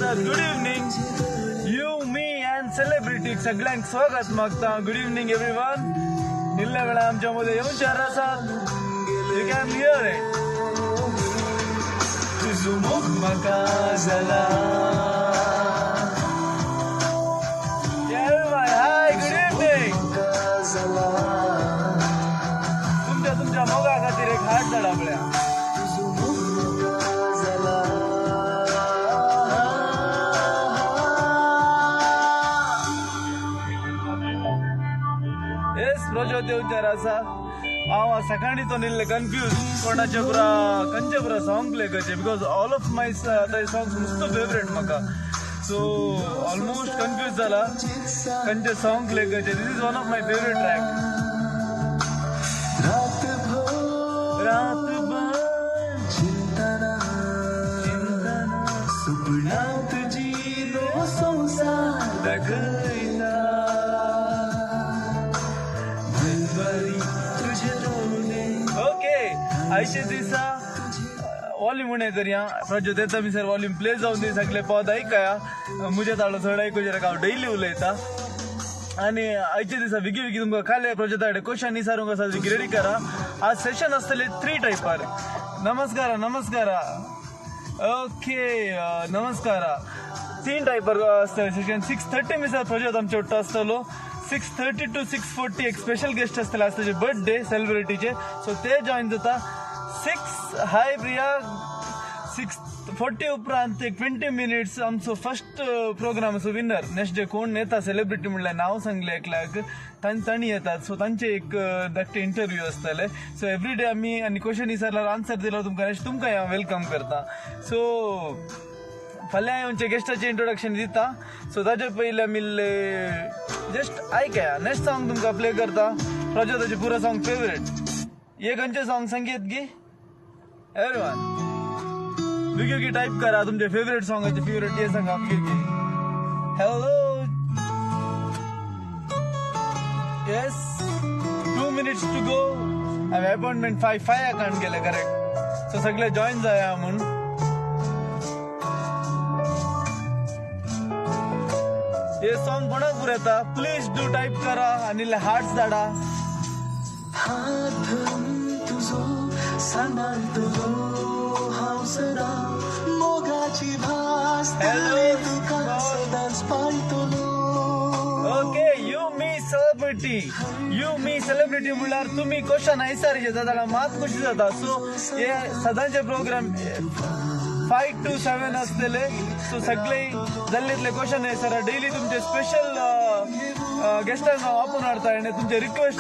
Sir good evening you me and celebrity सगळ्यांक स्वागत मागता. Good evening everyone. निल्ल्या वेळा आमच्यामध्ये येऊन चार आसात. You can hear it. तुझो मोग म्हाका जाला. Hi good evening. तुमच्या मोगा खातीर एक हात धाडा पळया. प्रज्योत येवचार आसा. हांव सकाळी तो निल्ले कन्फ्यूज कोणाचे खंयचे पुरा सॉंग प्ले करचे because all of my songs मस्त फेवरेट म्हाका. सो ऑलमोस्ट कन्फ्यूज जाला खंयचे सॉंग प्ले करचे. This is one of my favourite track. आयचे दिसा वॉल्यूम उणें करया. प्रज्योत येता मी सर वॉल्यूम प्ले जावन दी सगळे पद ऐकया. मुजे ताळो चड आयकूचे हांव डेली उलयता. आनी आयचे दिसा विगी विगी तुमकां खाले प्रज्योता कडेन क्वेश्चन विचारूंक आसा विगी रेडी करा. आज सेशन आसतले 3 टायपार. नमस्कारा. ओके नमस्कारा. 3 टायपार आसतले सेशन. 6:30 मिसर प्रज्योत आमचे वाटतो आसतलो. 6:30 to 6:40 एक स्पेशल गेस्ट आसतले. आज ताचे बर्थडे सेलिब्रिटीचे. सो ते जॉईन जाता 6. हाय प्रिया. 6:40 उपरांत एक 20 मिनिट्स आमचो फर्स्ट प्रोग्राम असो विनर. नेक्स्ट डे कोण येता सेलिब्रिटी म्हणल्यार नाव सांगले एकल्याक तांणी येतात. सो तांचे एक धाकटे इंटरव्यू आसतले. सो एवरी डे आमी आनी क्वेश्चन विचारल्यार आन्सर दिलो तुमकां हांव वेलकम करता. सो फाल्यां आमचे गेस्टाचे इंट्रोडक्शन दिता. सो ताचे पयले आमी जस्ट आयकया. नेक्स्ट सॉंग तुमकां प्ले करता. प्रज्योताचे पुरो सॉंग फेवरेट. ये खंयचे सॉंग संगीत गी एवरीवन विगी टाइप करा तुमचे फेवरेट सॉंगाचे फेवरेट ये सांगा विगी. Hello yes 2 minutes to go. हांवें अपॉइंटमेंट 5 अकाउंट केले करेक्ट. सो सगळे जॉईन जाया म्हूण. हे सॉंग कोणाक पुरयता प्लीज डू टाइप करा आणि हार्ट्स धाडा. ओके यू मी सेलिब्रिटी म्हणल्यार तुम्ही क्वेश्चन विचारचे जाता मात कशी जाता. सो हे सदांचे प्रोग्राम 5 to 7 असतले. सो सगळे जाल्लेतले क्वेश्चन सर डेली तुमचे स्पेशल गेस्टांक हांव आपूण हाडटा आनी तुमचे रिक्वेस्ट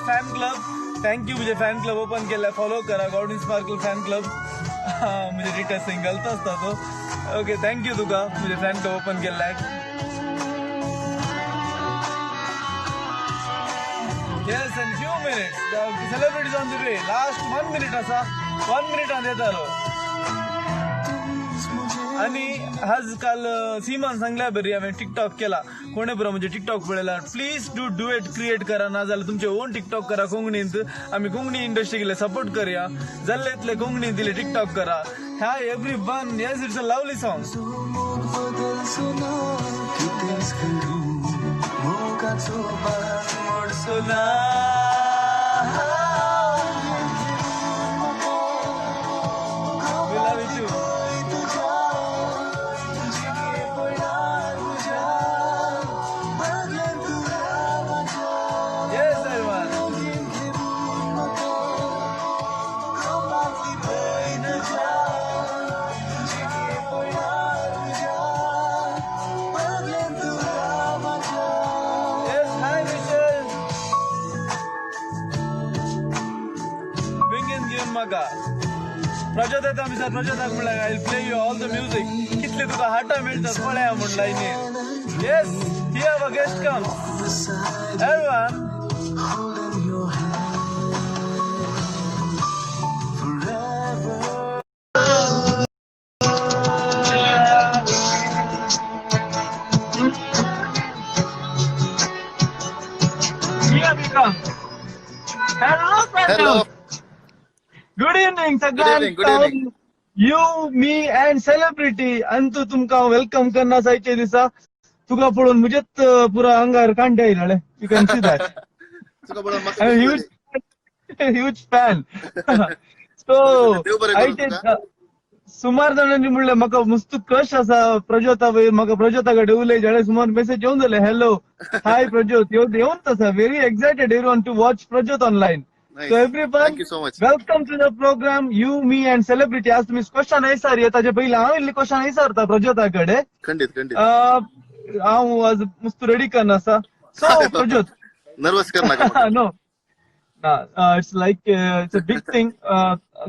फॅन क्लब. थँक्यू मुझे फॅन क्लब ओपन केला. फॉलो करा गॉड स्पार्कल फॅन क्लब. मुझे डिटेल्स घालता असता तो. ओके थँक्यू तुका मुझे फॅन क्लब ओपन केला. Yes in few minutes celebrities on the way. Last 1 minute असा 1 minute येतालो. आणि आज काल सीमान सांगल्या बरी हांवें टिकटॉक केला. कोणे बरो म्हणजे टिकटॉक पळयला प्लीज डू इट क्रिएट करा. ना जाल्यार तुमचे ओन टिकटॉक करा कोंकणींत. आमी कोंकणी इंडस्ट्रीक सपोर्ट करया. जाल्ले इतले कोंकणींत दिले टिकटॉक करा. Hi everyone. Yes it's a lovely song. Prajyot येता मी सर प्रज्योताक म्हणल्यार I will play you all the music. कितले तुका हार्टा मेळटात पळया म्हण लायनीर. Yes, here our guest comes. Everyone. Here we come. Hello, Hello. Pranjot. Good evening, Good evening. Good evening. सगळ्यांना. You, me and celebrity. अंतु तुमका वेलकम करना जायचे दिसा. तुका पळून मुजेत पुरा अंगार कांटे आयले. You can see that. तुका बरोबर म्हाका I'm a दिसली huge, होती. huge fan. So, देव बरें I करूं did. तुका. सुमार जाणांनी म्हणले म्हाका मस्त क्रश असा प्रज्योता वयर म्हाका प्रज्योता कडेन उलय जाल्यार सुमार मेसेज येवन जाले हॅलो हाय प्रज्योत येवन तसा very excited everyone to watch Prajyot online so Nice. Everyone Thank you so much. Welcome to the programme you me and celebrity आज तुम्ही क्वेश्चन विचारया ताचे पयलीं हांव इल्ली क्वेश्चन विचारता प्रज्योता कडेन खंडित खंडित. हांव आज मस्त रेडी करना आसा सो प्रज्योत नर्वस कर नाका. no it's like it's a big thing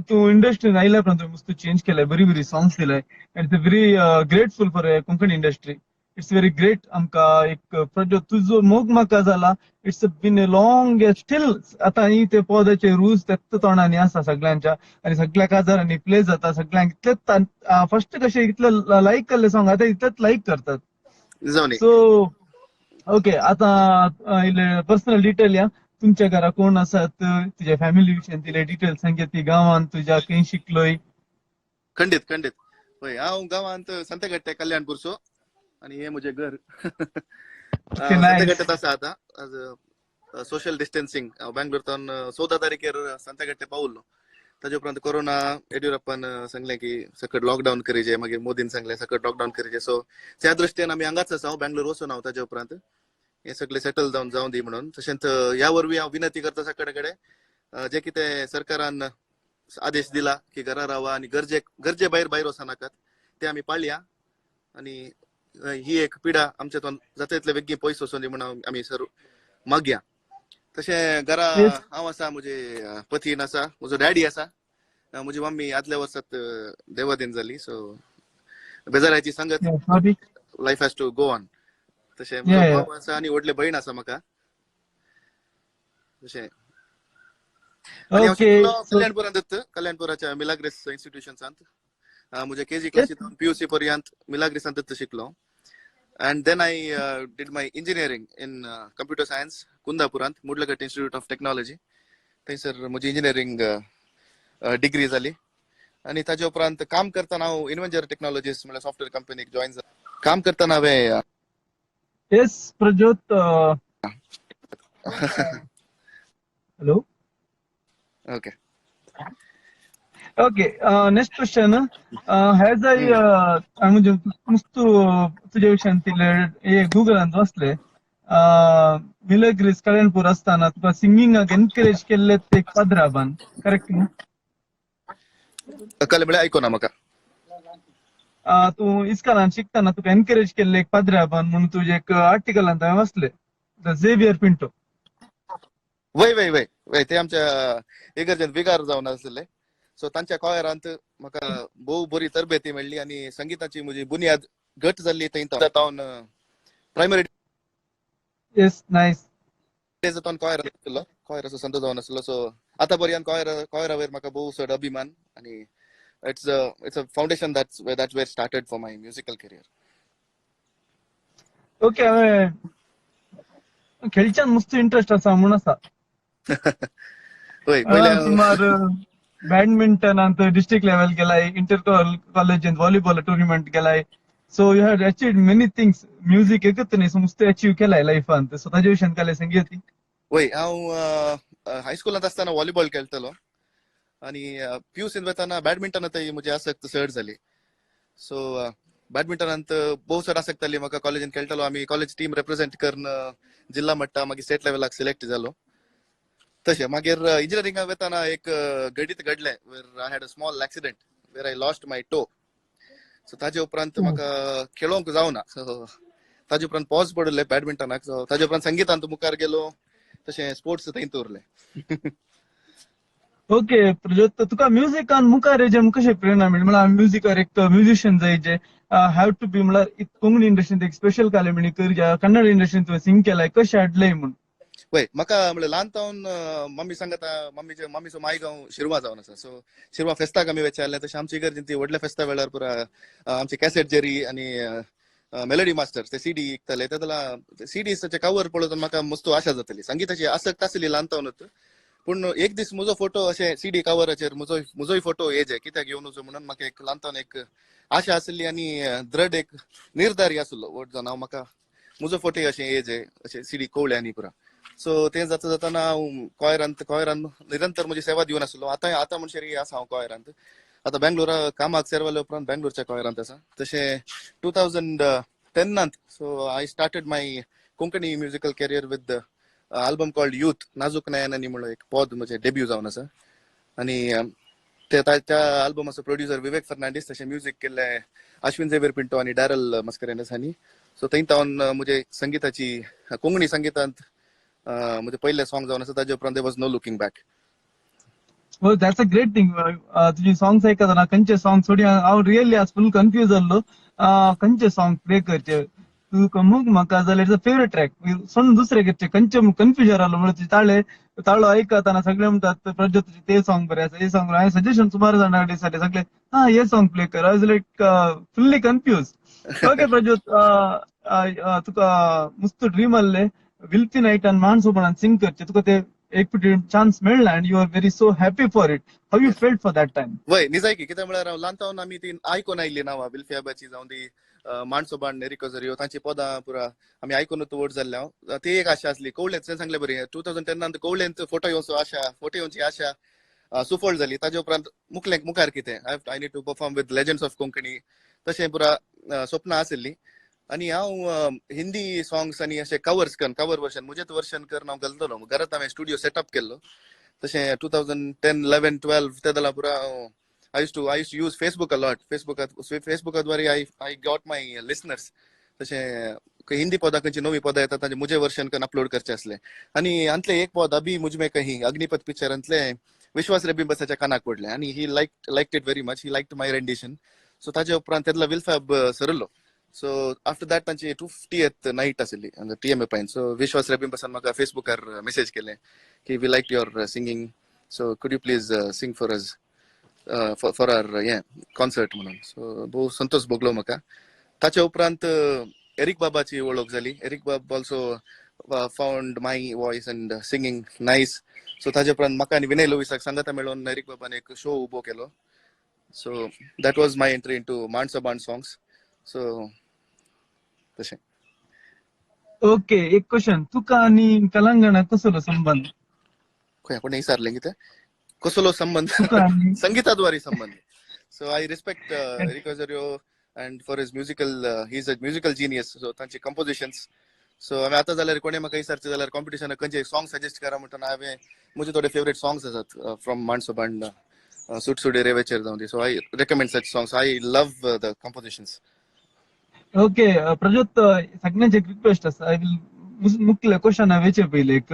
तू इंडस्ट्रीन आयल्यापरांत तुवें मस्त चेंज केलाय बरी बरी सॉंग्स दिलाय and it's very grateful for Konkani industry it's very great आमकां एक प्रज्योत तुजो मोग म्हाका जाला it's been a long still आतां ही ते पदाचे रूल्स तेच तोंडानी आसा सगळ्यांच्या आनी सगळ्या काजारांनी प्ले जाता सगळ्यांक इतलेच फर्स्ट कशें इतले लायक केल्ले सॉंग आतां इतलेच लायक करतात जावनी. सो ओके आतां इल्ले पर्सनल डिटेल या तुमच्या घरा कोण आसात तुझ्या फॅमिली विशयी तिले डिटेल सांगे ती गांवांत तुझ्या खंय शिकलोय खंडित खंडित. होय हांव गांवांत संतेगट्टे कल्याणपूरचो आनी हे म्हजें घर. Okay, nice. संतेगट्टेत आसा आतां आज सोशल डिस्टन्सिंग. हांव बेंगलोरतून 14 तारखेर संतेगट्टे पावलो. ताजे उपरांत कोरोना येडियुरप्पान सांगलें की सकट लॉकडावन करीचे मागीर मोदीन सांगलें सकट लॉकडावन करीचे सो त्या दृश्टीन आमी हांगाच आसा. हांव बेंगलोर वचून हांव ताजे उपरांत हे सगळे सेटल जावन दी म्हणून तशेंच ह्या वरवीं हांव विनंती करता सगळे कडेन जे कितें सरकारान आदेश दिला की घरा रावा आनी गरजे भायर वचनाकात ते आमी पाळया आनी ही एक पिढा आमचेतून जाता तितले बेगीन पयस वचून दी म्हणून आमी सर मागया. तशें घरा हांव आसा म्हजे पतीन आसा म्हजो डॅडी आसा म्हजी मम्मी आदल्या वर्सात देवादीन जाली सो बेजाराची सांगत life has to go on. तशें म्हजो भाव आसा आनी व्हडले भयण आसा म्हाका तशें. आनी हांव शिकलो कल्याणपुरांत कल्याणपुराच्या मिलाग्रेस इन्स्टिट्यूशन्सांत म्हजे केजी क्लासींत PUC पर्यंत मिलाग्रेसांत शिकलो and then I did my engineering in computer science कुंदापुरांत मुडलगट इन्स्टिट्यूट ऑफ टेक्नॉलॉजी थंयसर म्हजी इंजिनियरींग डिग्री जाली आनी ताजे उपरांत काम करतना हांव इन्व्हेंचर टेक्नॉलॉजीस म्हळ्यार सॉफ्टवेअर कंपनीक जॉइन जालो. काम करतना हांवें yes Prajyot hello okay okay next question has I म्हणजे मस्त तुझ्या विशयान तिले गुगलांत वाचले मिलग्रीस कल्याणपूर आसतना तुका सिंगिंगाक एनकरेज केल्ले ते पद्राबान करेक्ट न्हू कळ्ळें म्हळ्यार आयकोना म्हाका. तू इस्कॉलान शिकताना तुका एनकरेज केल्ले एक पद्राबान म्हणून तुझे एक आर्टिकलांत हांवें वाचले झेवियर पिंटो. वय वय वय वय ते आमच्या इगर्जेंत विगार जावन आसले सो तांच्या कॉयरांत म्हाका भोव बरी तरबेती मेळ्ळी आनी संगीताची म्हजी बुनियाद घट जाल्ली थंय तावन प्रायमरी येस नायस डेजांत कॉयर आसलो कॉयराचो संत जावन आसलो सो आतां पर्यंत कॉयरा वयर म्हाका भोव चड अभिमान आनी it's a foundation that's where started for my musical career. Okay हांवें खेळच्यान मस्त इंटरेस्ट आसा म्हूण आसा. होय पयले सुमार बॅडमिंटनांत डिस्ट्रिक्ट लेवल गेलाय इंटर कॉलेजींत व्हॉलीबॉल टुर्नामेंट गेलाय so you had achieved many things music एकच न्ही सो मस्त अचीव केलाय लायफांत सो ताजे विशयान काय सांगया ती. वय हांव हायस्कुलांत आसतना व्हॉलीबॉल खेळटलो आनी PUCंत वतना बॅडमिंटनांतय म्हजी आसक्त चड जाली सो बॅडमिंटनांत भोव चड आसक्त जाली म्हाका कॉलेजींत खेळटलो आमी कॉलेज टीम रिप्रेझेंट करून जिल्हा मट्टा मागीर स्टेट लेवलाक सिलेक्ट जालो. तशें मागीर इंजिनियरिंगाक वतना एक घडीत घडलें where I had a small accident where I lost my toe so ताजे उपरांत म्हाका खेळोंक जावना सो ताजे उपरांत पॉज पडले बॅडमिंटनाक सो ताजे उपरांत संगीतांत मुखार गेलो तशें स्पोर्ट्स थंयच उरलें. ओके प्रज्योत, तुका म्युझिकान मुखार येवचे कशें प्रेरणा मेळ्ळी? म्हळ्यार म्युझिकार एक म्युझिशियन जायचे, हॅव टू बी, म्हळ्यार कोंकणी इंडस्ट्रींत एक स्पेशल कालेमणी करच्या, कन्नड इंडस्ट्रींत तुवें सिंग केलाय, कशें हाडलंय म्हूण? वय म्हाका म्हणजे ल्हानतावन मम्मी सांगता मम्मीचो मायगांव शिरवा जावन आसा. सो शिरवा फेस्ताक आमी वेचारले. तशें आमच्या इगर्जीन ती व्हडल्या फेस्ता वेळार पुरा आमची कॅसेट जेरी आनी मेलोडी मास्टर ते सीडी इकताले. तेदला सीडीचे कवर पळोवन म्हाका मस्त आशा जाताली, संगीताची आसक्त आसली ल्हानतावनूच. पूण एक दीस म्हजो फोटो अशें सीडी कवराचेर म्हजोय फोटो येजे कित्याक येवन वचो म्हणून म्हाका एक ल्हानतावन एक आशा आसली आनी दृढ एक निर्धारी आसलो. वोट जावन हांव म्हाका म्हजो फोटो अशें येजे अशें सीडी कवळे आनी पुरा. सो ते जाता जाताना हांव कॉयरान निरंतर म्हजी सेवा दिवन आसलो. आतां म्हणशेर आसा हांव कॉयरांत. आतां बेंगलोरा कामाक सेरवाले उपरांत बेंगलोरच्या कॉयरांत आसा. तशें 2010 so I started my Konkani musical career with album called youth. नाजूक नयनानी म्हणून एक पॉद म्हजें डेब्यू जावन आसा. आनी त्या आल्बमाचो प्रोड्युसर विवेक फर्नांडीस, तशें म्युझिक केल्लें अश्विन झेवियर पिंटो आनी डॅरल मस्करेनस हांणी. सो थंयतावन म्हजे संगीताची कोंकणी संगीतांत म्हणजे पहिले सॉंग जावन आसा. ताजे उपरांत there was no looking back. हो, दॅट्स अ ग्रेट थिंग. तुझी सॉंग्स आयकतना खंयचे सॉंग थोडी हांव रियली आज फुल कन्फ्यूज जाल्लो, खंयचे सॉंग प्ले करचे. तुका मूग म्हाका जाल्यार इट्स अ फेवरेट ट्रॅक. सोडून दुसरे करचे खंयचे कन्फ्युजन जालो. म्हणजे तुजे ताळो आयकताना सगळे म्हणटात प्रज्योत तुजे ते सॉंग बरे आसा, हे सॉंग बरे. हांवें सजेशन सुमार जाणां दिसले, सगळे हे सॉंग प्ले कर. I was like fully confuse. Okay Prajyot, तुका मस्त ड्रीम आहले विल्फी नाईटान मानसोबणान सिंग करचे. तुका ते एक फावटी चान्स मेळ्ळा and you are very so happy for it. How you felt for that time? वय निजायकी कित्याक म्हळ्यार हांव ल्हानतावन आमी ती आयकून आयिल्ली नांवां विल्फियाबाची जावं ती माणसोबाण एरिको झरियो तांची पदां पुरा आमी आयकूनच व्हड जाल्ले. हांव ती एक आशा आसली. कवळेंच सांगले बरी 2010 कवळेंत फोटो येवची आशा सुफळ जाली. ताजे उपरांत मुखार कितें I need to perform with legends of Konkani तशें पुरा स्वप्नां आशिल्लीं. आनी हांव हिंदी सॉंग्स आनी अशें कवर वर्शन म्हजेच वर्शन करून हांव घालतलो. घरांत हांवें स्टुडिओ सेटअप केल्लो. तशें 2010, 11, 12 ते जाल्यार पुरा I used to use Facebook a lot. फेसबुकाद्वारे I got my listeners. तशें हिंदी पदां खंयची नवी पदां येतात ताजे म्हजे वर्शन करून अपलोड करचे आसले. आनी हांतले एक पद अभी मुझमें कहीं अग्निपथ पिक्चरांतले विश्वास रेबिंबसाच्या कानाक पडलें आनी he liked it very much. He liked my rendition. So ताजे उपरांत तेदला विल्फॅब सरलो. सो आफ्टर दॅट तांची 250th नाईट आसली TMA पायन. सो विश्वास रेबिंबसान म्हाका फेसबुकार मेसेज केलें की we like your singing, so could you please sing for us for our concert म्हणून. सो भोव संतोष भोगलो म्हाका. ताच्या उपरांत एरिक बाबाची वळख जाली. एरिक बाब also found my voice and singing nice. So ताजे उपरांत म्हाका आनी विनय लोविसाक सांगाता मेळून एरिक बाबान एक शो उबो केलो. So that was my entry into Mansobann songs. So तशें. ओके, एक क्वेश्चन. तुका आणि तेलंगणा कसलो संबंध? कोणी विचारलें कितें कसलो संबंध? तुका आणि संगीताद्वारे संबंध. So I respect Eric Zario and for his musical he is a musical genius. So तांचे कंपोजिशन्स. सो हांवें आतां जाल्यार कोणें म्हाका विचारचें जाल्यार कॉम्पिटिशनाक खंयचे सॉंग सजेस्ट करा म्हणटना हांवें म्हजे थोडे फेवरेट सॉंग्स आसात फ्रॉम माणसोबाण सुटसुडे रेवेचेर जावन ती. So I recommend such songs. I love the compositions. Okay Prajyot, सगळ्यांची एक रिक्वेस्ट आसा. आय विल मुख्य क्वेश्चन वेचे पयले एक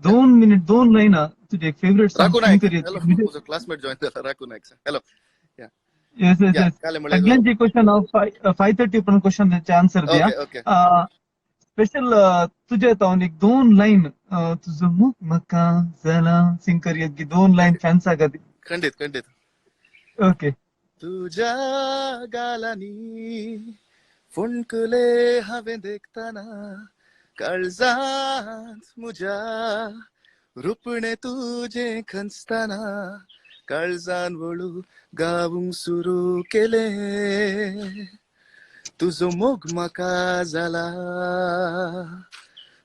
2 मिनिट 2 लायना तुझे एक फेवरेट सॉंग राखू सिंग नायक, करीत. हॅलो म्हजो क्लासमेट जॉइन जाला राखू नायक. हॅलो या येस येस या येस. काले म्हणले सगळ्यांची क्वेश्चन हांव 5:30 पर्यंत क्वेश्चनचे आन्सर दिया. ओके ओके स्पेशल तुझे तावन एक 2 लाईन तुझं मुख म्हाका जाला सिंग करियत की 2 लाईन फॅन्सा खातीर. खंडीत ओके. तुझ्या गालांनी फुंकले हांवें देखताना काळजांत म्हज्या रुपणे तुजें खंचताना काळजान वळू गावूंक सुरू केलें. तुजो मोग म्हाका जाला,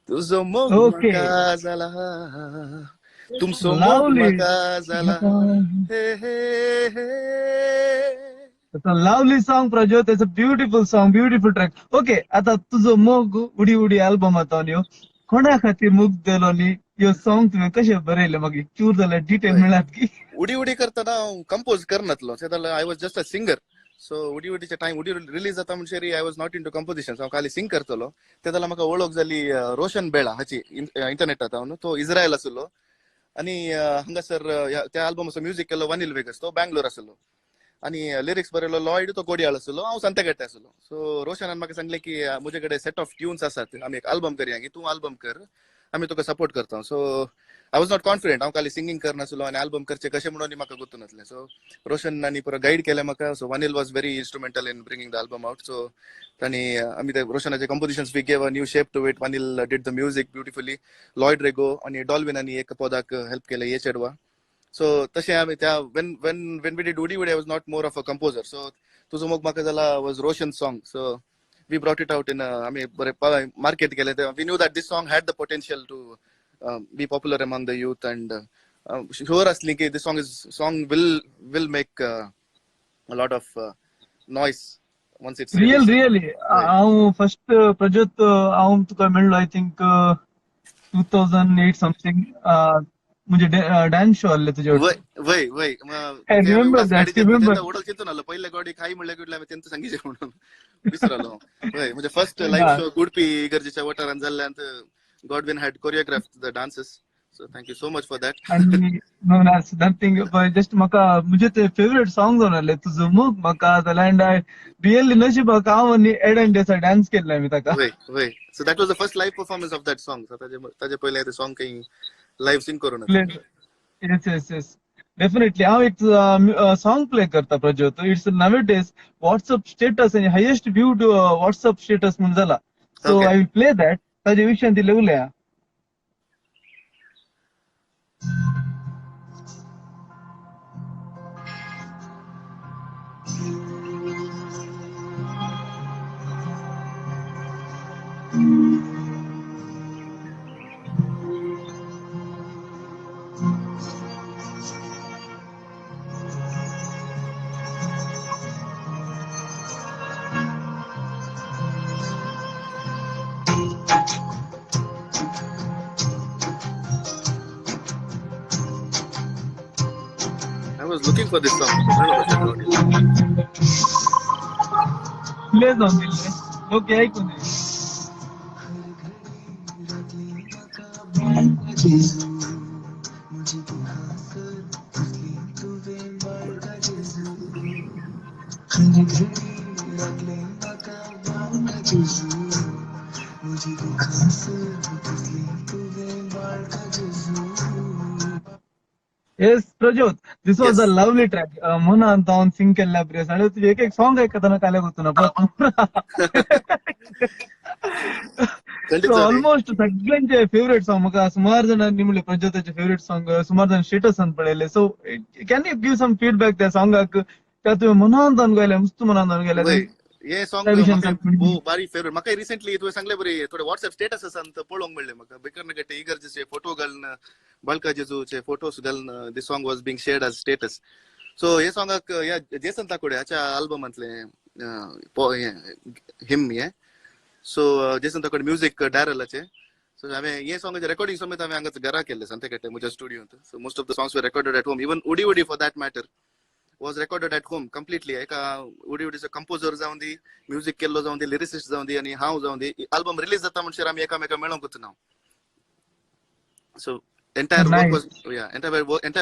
तुजो मोग ओके. म्हाका जाला, तुमचो मोग लावली. म्हाका जाला. हे हे हे It's a lovely song, Prajot. It's a beautiful song, beautiful track. Okay, आता तुझं मोग उडी उडी अल्बम आता न्यू कोणा खातीर मोग दिलो न्ही ह्यो सॉंग तुवें कशें बरयले मागीर चूर जाल्यार डिटेल मेळ्ळात की? उडी उडी करतना हांव कंपोज करनासलो. ते जाल्यार I was just a singer. So Udi उडीचे टायम उडी रिलीज जाता म्हणसर I was not into composition. हांव खाली सिंग करतलो. ते जाल्यार म्हाका वळख जाली रोशन बेळा हाची इंटरनेटात हांव तो इस्रायल आसलो आणि हांगासर त्या अल्बमाचो म्युझिक केलो वनील वेगस, तो बँगलोर आसलो. आणि लिरिक्स बरयलो लॉयड, तो कोडयाळ आसलो, हांव सांतागट्टे आसलो. सो रोशनान म्हाका सांगलें की म्हजे कडेन सेट ऑफ ट्यून्स आसात, आमी एक अल्बम करया, की तूं अल्बम कर, आमी तुका सपोर्ट करता. सो आय वॉज नॉट कॉन्फिडंट, हांव खाली सिंगींग करनासलो आनी अल्बम करचें कशें म्हणून म्हाका गुंतून नासलें. सो रोशनानी पुरो गायड केलें म्हाका. So Vanil was very instrumental in bringing the album out. So तांणी आमी ते रोशनाचे compositions we gave a new shape to it. Vanil did the music beautifully. Lloyd Rego आणि डॉल्विनानी एक पदाक हेल्प केलें, ये चेडवा. सो तशें आमी त्या when we did Udi Udi, I was not more of a composer. So तुझो मोग म्हाका जाला was Roshan's song. So we brought it out in आमी बरें market केलें. We knew that this song had the potential to be popular among the youth, and sure asli ki this song will make a lot of noise once it's released. Really Right. हांव first Prajyot हांव तुका मेळ्ळो I think 2008 something, म्हणजे dance show आसले तुजे वय वय वय I remember that, remember. ओडल चिंतून आलो पहिले गाडी काही म्हणले की हांवें तेंच सांगितले म्हणून विसरलो. वय म्हणजे फर्स्ट लाईव्ह शो उडपी गरजेच्या वाठारांत जाल्ल्यान Godwin had choreographed the dances. So thank you so much for that. आणि नथिंग जस्ट म्हाका म्हणजे ते फेवरेट सॉंग जावन आसलें तुजो मोग म्हाका जाल्यार, अँड आय रियली नशीब हांव आनी एड डेसा डान्स केल्लो आमी ताका. वय वय सो that was the first live performance of that song. ताजे पहिले ते सॉंग काही लाईव्ह सिंग करून येस येस येस डेफिनेटली. हांव एक सॉंग प्ले करता प्रज्योत. इट्स नवे डेज व्हॉट्सअप स्टेटस आनी हायेस्ट व्ह्यूड व्हॉट्सअप स्टेटस म्हणून जाला. सो Okay. I will play that. ताजे विशयान ती उलया. I was looking for this song. Play जावन दिल्ले लोक ऐकून घे. Yes Prajyot, this was a Yes. Lovely track. म्हणून हांव सिंग केल्ल्या प्रेस आणि तुझे एक एक सॉंग आयकतना काल्या वचूना खंडीत सो झाली. ऑलमोस्ट सगळ्यांचे फेवरेट सॉंग म्हाका सुमार जाणांनी म्हणले प्रज्योताचे फेवरेट सॉंग, सुमार जाण स्टेटसान पळयले. So can you give some feedback त्या सॉंगाक, त्या तुवें मनान जावन गायल्या, मस्त मनान जावन गायल्या, वय हे सॉंग त्या विशयान म्हाका सांग. बारी फेवरेट. म्हाका रिसेंटली तुवें सांगले बरी थोडे व्हॉट्सअप स्टेटस आसात पळोवंक मेळ्ळे म्हाका. बेकर गट्टे इगर्जेचे फोटो घालून, बाळका जेजूचे फोटोस घालून this song was being shared as status. So हे सॉंगाक या जेसन ताकोडे हाच्या अल्बमांतले हिम हे. सो जेसन ताकोडे म्युझिक डायरलाचे. सो हांवें हे सॉंगाचे रेकॉर्डिंग समेत हांवें हांगाच घरा केल्ले सांतागट्टे म्हज्या स्टुडियोंत. So most of the songs were recorded at home. Even Udi Udi for that matter was recorded at home completely. एका उडी उडीचो कंपोजर जावन दी, म्युझिक केल्लो जावन दी, लिरिसिस्ट जावन दी, आणि हांव जावन दी. अल्बम रिलीज जाता म्हणसर आमी एकामेका मेळोंक वचून हांव. So entire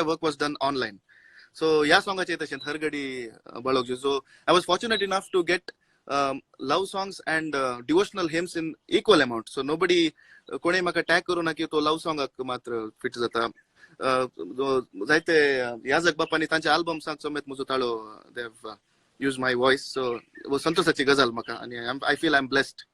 work was done online. So ह्या सॉंगाचे तशेंच हर घडी बळोवचे. So I was fortunate enough to get love songs and devotional hymns in equal amount. So nobody कोणी म्हाका टॅग करूं ना की तो लव सॉंगाक मात्र फिट जाता. जायते याजक बापांनी तांच्या अल्बम्सांक समेत म्हजो ताळो they have used my voice. So संतोषाची गजाल म्हाका, आणि I feel I am blessed.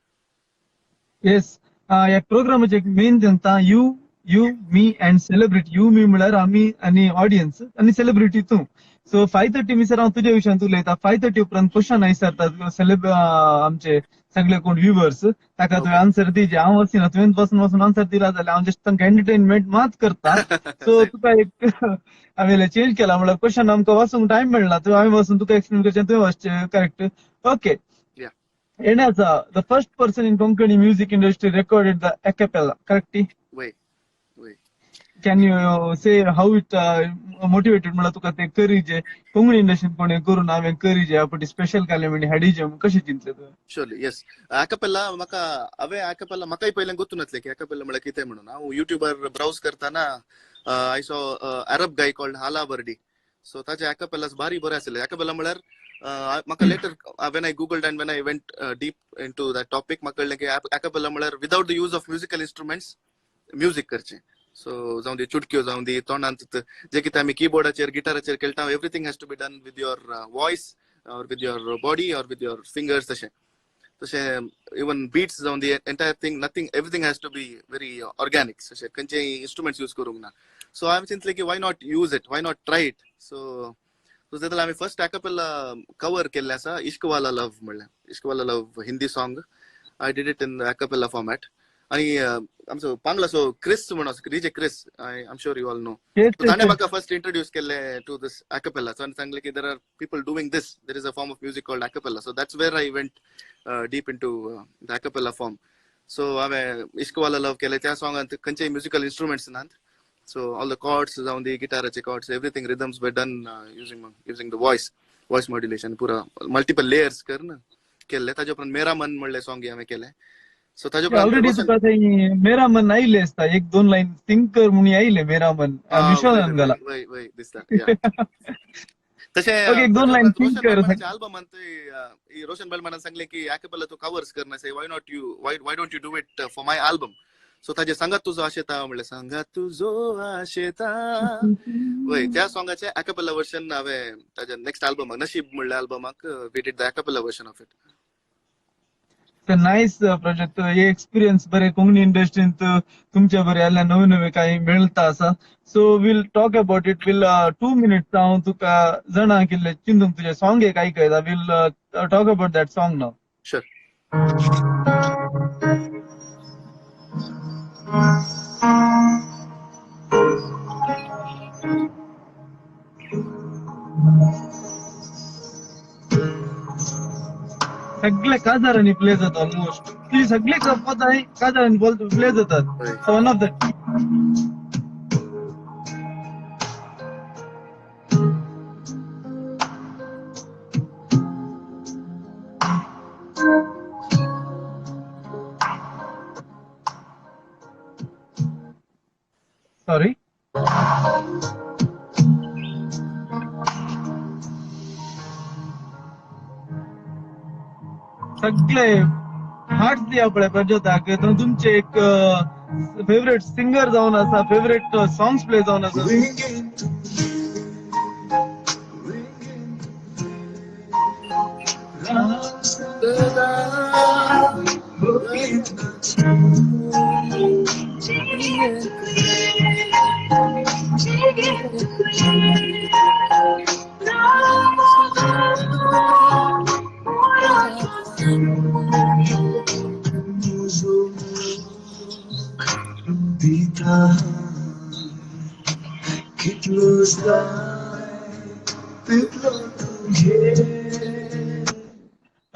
Yes, ह्या प्रोग्रामाचे एक मेन जनता you me and celebrity. You me म्हळ्यार आमी आनी ऑडियन्स, आनी सेलिब्रिटी तूं. सो 5:30 मिसर हांव तुज्या विशयान उलयता. 5:30 उपरांत क्वेश्चन विचारतात आमचे सगळे कोण व्ह्युअर्स, ताका तुवें आन्सर दिवचे. हांव वचना, तुवें बसून आन्सर दिला जाल्यार हांव जस्ट तांकां एंटरटेनमेंट मात करता. सो तुका एक हांवें चेंज केला, म्हळ्यार क्वेश्चन आमकां वाचूंक टायम मेळना, हांवें वचून तुका एक्सप्लेन करचें, तुवें वाचचें. Correct? Okay. Enaza, the first person in Konkani music industry recorded the a cappella, correct? Wait. Can you say how it motivated मला तुका ते करीजे कोंकणी इंडस्ट्रीत कोणी करून हांवें करीजे आपण स्पेशल कालेमिणी हाडीजे कशें चिंतले तुवें? Surely, yes. Acapella म्हाका हांवें acapella म्हाकाय पयलें गोतून नासलें की acapella म्हळ्यार कितें म्हणून. हांव युट्यूबार ब्राउज करताना I saw Arab guy called Hala Birdy. So ताचे अॅकपेलास भारी बरे आसले. अॅकपेला म्हळ्यार म्हाका later when I googled and when I went deep into that topic म्हाका कळलें की अॅकपेला म्हळ्यार without the use of musical instruments music करचें. सो जावं दी चुटक्यो जावं दी तोंडांत जे कितें आमी कीबोर्डाचेर गिटाराचेर खेळटा everything has to be done with your voice और विथ युअर बॉडी और विथ युअर फिंगर्स. तशें इवन बीट्स जावं the entire thing nothing everything has to be very organic. तशें खंयचेय इन्स्ट्रुमेंट्स यूज करूंक ना. सो हांवें चिंतलें की why not use it, why not try it. So तेन्ना आमी फर्स्ट अॅकपेला कवर केल्लें आसा इश्क वाला लव म्हणल्यार. Ishq Wala love Hindi song. I did it in acapella format. आणि आमचो पांगला सो क्रिस म्हणून DJ Kris, I am sure you all know. ताणें म्हाका फर्स्ट इंट्रोड्यूस केल्लें टू दिस अॅकपेला. सो सांगलें की there are people doing this, there is a form of music called acapella. So that's where I went deep into the acapella form. So हांवें Ishq Wala love केलें. त्या सॉंगांत खंयचेय musical instruments नात. So all the chords जावं the गिटाराचे chords everything rhythms were done using the voice modulation. पुरा multiple layers करून केल्ले. ताजे उपरांत मेरा मन म्हणलें सॉंग हांवें केलें. सो ताजे ऑलरेडी उपरांत तुका थंय मेरा मन आयले आसता, एक दोन लाईन सिंग कर म्हणून आयले मेरा मन विश्वनाथन घाला. वय दिसता. तशें ओके, एक दोन लाईन सिंग रोशन कर. बेलमानाच्या अल्बमांत रोशन बेलमानान सांगलें की अॅकपेला तूं कवर्स करना. Say why don't you do it for my album. So ताजे सांगात तुजो आशेता म्हणलें सांगात तुजो आशेता. वय त्या सॉंगाचे अॅकपेला वर्जन हांवें ताज्या नेक्स्ट अल्बमाक नशीब म्हणल्या अल्बमाक we did the a cappella version of it. Nice project. हे एक्सपिरियन्स बरे कोंकणी इंडस्ट्रींत तुमच्या बरे आल्या नवे नवे काही मिळता असा. So we'll talk about it. We'll 2 minutes हांव तुका जाणा किल्ले चिंतून तुझे सॉंग एक आयकयता. We'll talk about that song नाव. शुअर. सगळे काजारांनी प्ले जातात ऑलमोस्ट. तुझी सगळे पद आहे काजारांनी प्ले जातात. वन ऑफ द सॉरी सगळे हार्ट दिया पळय प्रज्योताक. तुमचे एक फेवरेट सिंगर जावन आसा, फेवरेट सॉंग्स प्ले जावन आसा.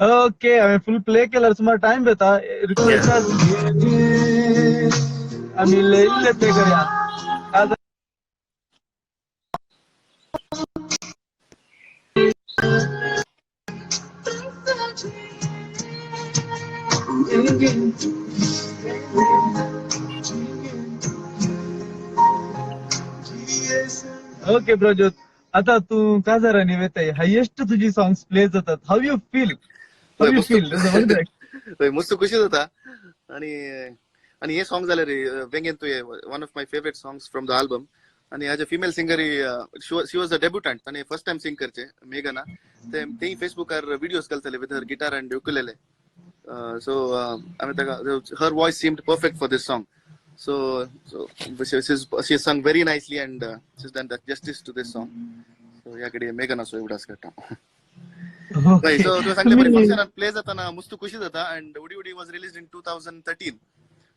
ओके, हांवें फुल प्ले केल्यार सुमार टाइम घेता. रिक्वेस्ट आमी इल्ले प्ले करया. ओके प्रज्योत, आता तू काजारांनी वेताय हायेस्ट तुझी सॉंग्स प्ले जातात. How you feel? मस्त खुशी जाता. आणि हे सॉंग जाल्यार वेंगेन तुवें one of my favourite songs from the album. आणि as a female singer she was a debutante आणि फर्स्ट टाइम सिंग करचे मेघना. तेही फेसबुकार व्हिडिओज घालतले with her guitar and ukulele. So हांवें ताका her voice seemed perfect for this song. So she sung very nicely and she's done that justice to this song. So याकडे मेघना सो एवढाच करता. So तो सांगले बरी फंक्शनात प्ले जाताना मस्त खुशी जाता. and उडी उडी was released in 2013.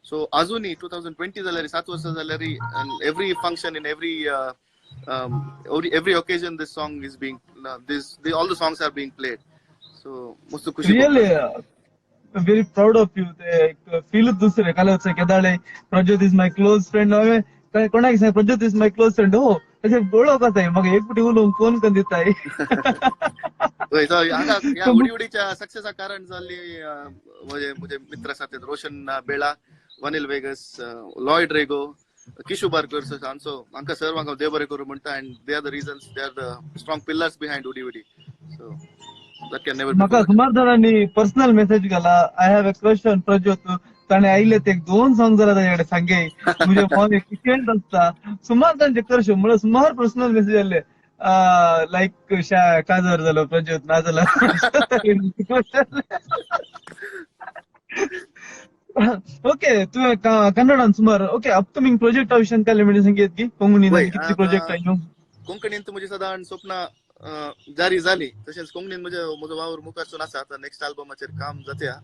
So अजूनही 2020 जाल्यार 7 वर्ष जाल्यार and every function in every occasion this song is being all the songs are being played. So मस्त खुशी. Really very proud of you. ते फील दुसरे कालच केदाळे Prajyot is my close friend. हांवें कोणाक सांग Prajyot is my close friend. हो तशें वळख आसा म्हाका एक फावटी उलोवंक फोन करून दिताय. या उडी उडीच्या सक्सेसाक कारण जाल्ली म्हजे मित्र आसात रोशन बेळा, वनील वेगस, लॉयड रेगो, किशू बारकर सर आमचो आमकां सर्व हांव देव बरें करूं म्हणटा and they are the reasons they are the strong pillars behind उडी उडी so that can never be म्हाका सुमार जाणांनी पर्सनल मेसेज घाला I have a question Prajyot ताणे आयले ते 2 सॉंग जाल्यार ताजे कडेन सांगे म्हणजे फोन एक कितेंट आसता सुमार तांचे करशे म्हळ्यार सुमार पर्सनल मेसेज आयले लायक काजर जालो प्रज्योत ना जाल्यार ओके तुवें कन्नडान सुमार ओके अपकमिंग प्रोजेक्टा विशयान काय म्हणजे सांगेत की कोंकणीन वय, आनी कितली आता प्रोजेक्ट आयलो कोंकणींत म्हजी सदां स्वप्नां जारी जाली तशेंच कोंकणीन म्हजो वावर मुखारसून आसा आता नेक्स्ट अल्बमाचेर काम जातया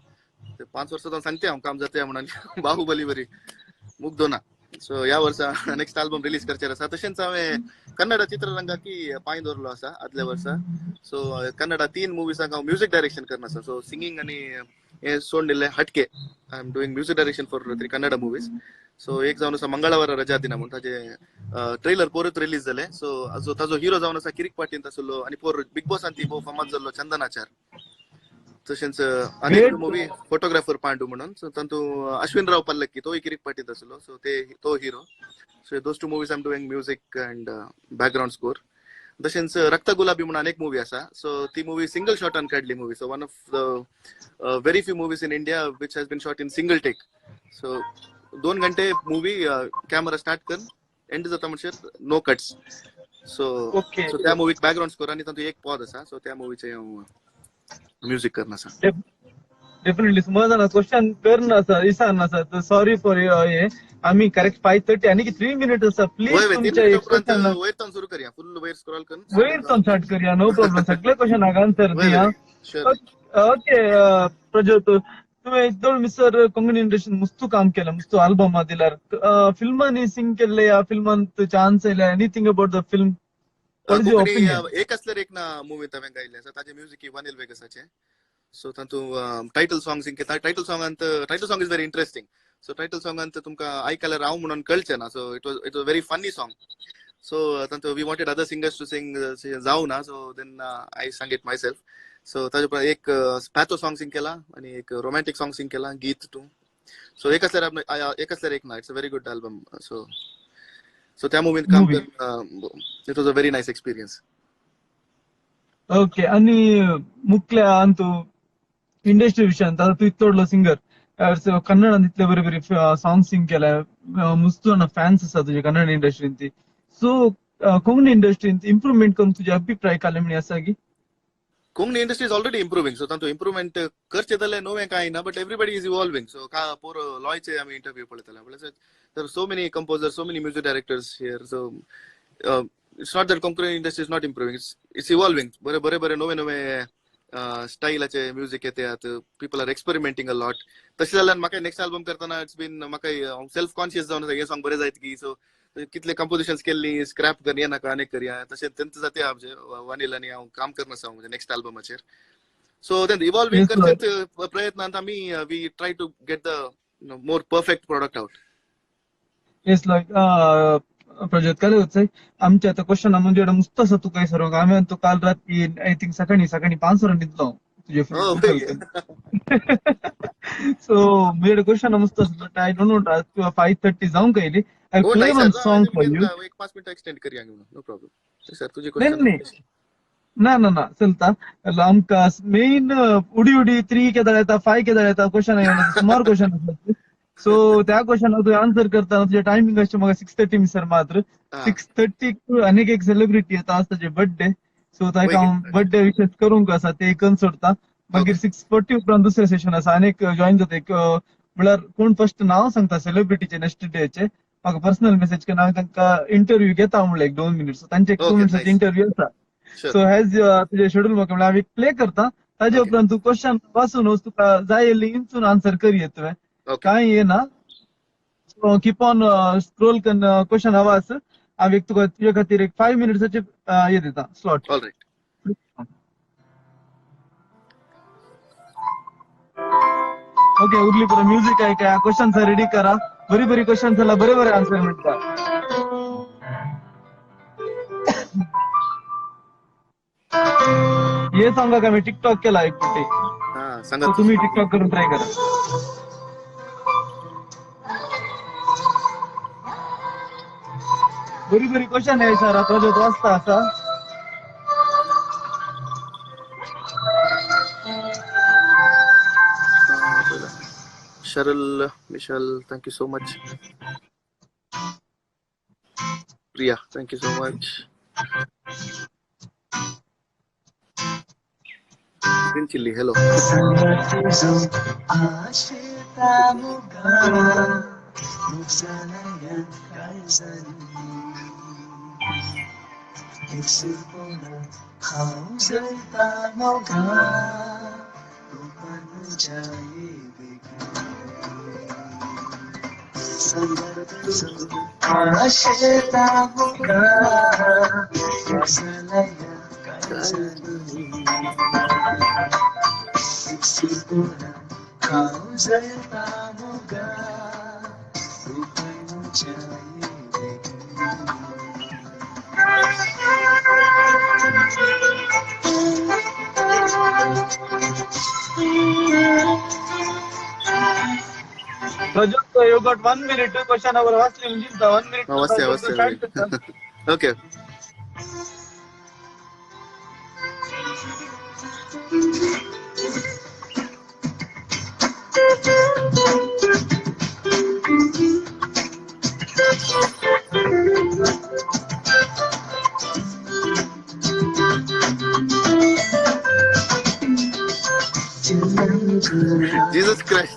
ते 5 वर्सां जावन सांगते हांव काम जातया म्हणून बाहुबली बरी मुग्धो ना सो ह्या वर्सा नेक्स्ट अल्बम रिलीज करचेर आसा तशेंच हांवें कन्नड चित्ररंगाकी पांय दवरलो आसा आदल्या वर्सा सो कन्नडा 3 मुवीजांक हांव म्युझिक डायरेक्शन करना आसा सो सिंगींग आनी हे सोडून दिल्ले हटके I am doing music direction for 3 Kannada movies so एक जावन आसा मंगळवार रजा दिना म्हणून ताजे ट्रेलर परत रिलीज जाले सो ताजो हिरो जावन आसा किरीक पाटील आसलो आनी पोर बिग बॉसान ती भोव फामाद जाल्लो चंदनाचार तशेंच आनी एक मुवी फोटोग्राफर पांडू म्हणून सो तातूंत अश्विन राव पल्लक्की तोय किरीक पाटील आसलो सो तो hero so those 2 movies I am doing music and background score तशेंच रक्त गुलाबी म्हणून एक मुवी आसा सो ती मुवी सिंगल शॉटान काडली movie so one of the very few movies in India which has been shot in single take so 2 घंटे movie camera start कर एंड जाता म्हणसर नो कट्स सो ओके त्या मुवीक बॅकग्राऊंड स्कोर आनी तातूंत एक पॉज आसा सो त्या मुवीचे हांव म्युझिक करना आसा डेफिनेटली सुमार जाणां क्वेश्चन करना आसा दिसान आसा सॉरी फॉर हे आमी करेक्ट 5:30 आनी 3 मिनिट आसा प्लीज वयर तुमच्या एक क्वेश्चन वयर सुरू करूया फुल वयर स्क्रॉल करून वयर तो स्टार्ट करूया नो प्रॉब्लेम सगळे क्वेश्चन आन्सर दिया शुअर ओके प्रज्योत तुवें दोन मिस्टर कोंकणी इंडस्ट्रीन मस्तू काम केलं मस्तू अल्बमा दिल्यार फिल्मांनी सिंग केल्ले या फिल्मांत चान्स येयला anything about the film what is your opinion एक असल्यार एक ना मुवीत हांवें गायल्ले आसा ताजे म्युझिक वनील वेगसाचे सो तातूंत टायटल सॉंग सिंग केता title song is very interesting so title सॉंगांत तुमकां आयकल्यार हांव म्हणून कळचें ना so it was very funny song so तातूंत we wanted other singers to sing जावं ना सो देन आय सांग इट माय सेल्फ सो ताजे उपरांत एक स्पॅथो सॉंग सिंग केला आनी एक रोमॅन्टिक सॉंग सिंग केला गीत टू सो एक असल्यार एक ना it's a very good album so त्या मुवींत काम it was a very nice experience okay आणि मुख्य अंतू इंडस्ट्री विशयान आता तू इतलो व्हडलो सिंगर कन्नडान इतले बरे बरे सॉंग सिंग केल्या मस्त फॅन्स आसा तुजे कन्नड इंडस्ट्रीन ती सो कोंकणी इंडस्ट्रीन इम्प्रुवमेंट करून तुजे अभिप्राय काले म्हणी आसा की Konkani industry is already improving so तातूंत इम्प्रुवमेंट करचे जाल्यार नवें कांय ना but everybody is evolving so पोर लॉयचे आमी इंटरव्यू पळयताले म्हळ्यार there are so many composers, so many music directors here. So it's not that Konkani industry is not improving. It's evolving. बरे नवे स्टाईलाचे म्युझिक येतात. People are experimenting a lot. तशें जाल्यार म्हाका नेक्स्ट अल्बम करतना इट्स बीन म्हाका self conscious जावन हे song बरे जायत की सो कितले कंपोजिशन्स केल्ली स्क्रॅप करया नाका आनी करया तशें तेंच जाते आमचे वनील आनी हांव काम करना आसा म्हणजे नेक्स्ट अल्बमाचेर सो तें इवॉल्विंग करचे प्रयत्नांत आमी we try to get the more perfect product out yes like Prajyot काय होतंय आमच्या आता क्वेश्चन म्हणजे मस्त असं तू काय सर्व आम्ही तो काल रात्री आय थिंक सकाळी 5 वरां न्हिदलो तुझे सो मेड क्वेश्चन मस्त असं बट आय डोंट नो 5:30 जाऊन कैली I play one song for you एक 5 मिनिटं एक्सटेंड करूया नो प्रॉब्लेम सर तुझे नाही ना चलता आमकां मेन उडी 3 केदाळ येता 5 केदाळ येता क्वेश्चन सुमार क्वेश्चन आसता सो त्या क्वेश्चन तू आन्सर करता तुझे टायमिंग असते म्हाका 6:30 सर मात्र 6:30 अनेक एक सेलिब्रिटी येता आज ताचे बर्थडे सो ताका हांव बर्थडे विशेस करूंक आसा ते करून सोडता मागीर 6:40 उपरांत दुसरें सेशन आसा आनीक जॉईन जाता एक म्हळ्यार कोण फर्स्ट नांव सांगता सेलिब्रिटीचे नेक्स्ट डेचे म्हाका पर्सनल मेसेज केला हांव तांकां इंटरव्यू घेता म्हणलें एक 2 मिनिट्स तांचे 2 मिनिट्साचे इंटरव्यू आसा सो हेज तुझे शेड्यूल म्हाका म्हळ्यार हांव प्ले करता ताजे उपरांत तू क्वेश्चन वाचून तुका जाय येयल्ली इंचून आन्सर करी तुवें काय येना कीप ऑन स्क्रोल करून क्वेश्चन हवा आसा हांव एक तुका तुजे खातीर एक 5 मिनिट्साचे हे दिता स्लॉट ऑलराइट ओके उरली पुरो म्युझिक आहे काय क्वेश्चन रेडी करा बरी क्वेश्चन झाला बरे आन्सर मिळता हे सांगा का मी टिकटॉक केला एक कुठे तुम्ही टिकटॉक करून ट्राय करा बरी बरी क्वेश्चन आहे सर प्रज्योत वाचता असा Cheryl, Michelle, thank you so much. Priya, thank you so much. Green Chili, hello. Prajyot you got 1 minute question hour वाचले म्हणजे 1 minute Avasya. Okay. Jesus Christ.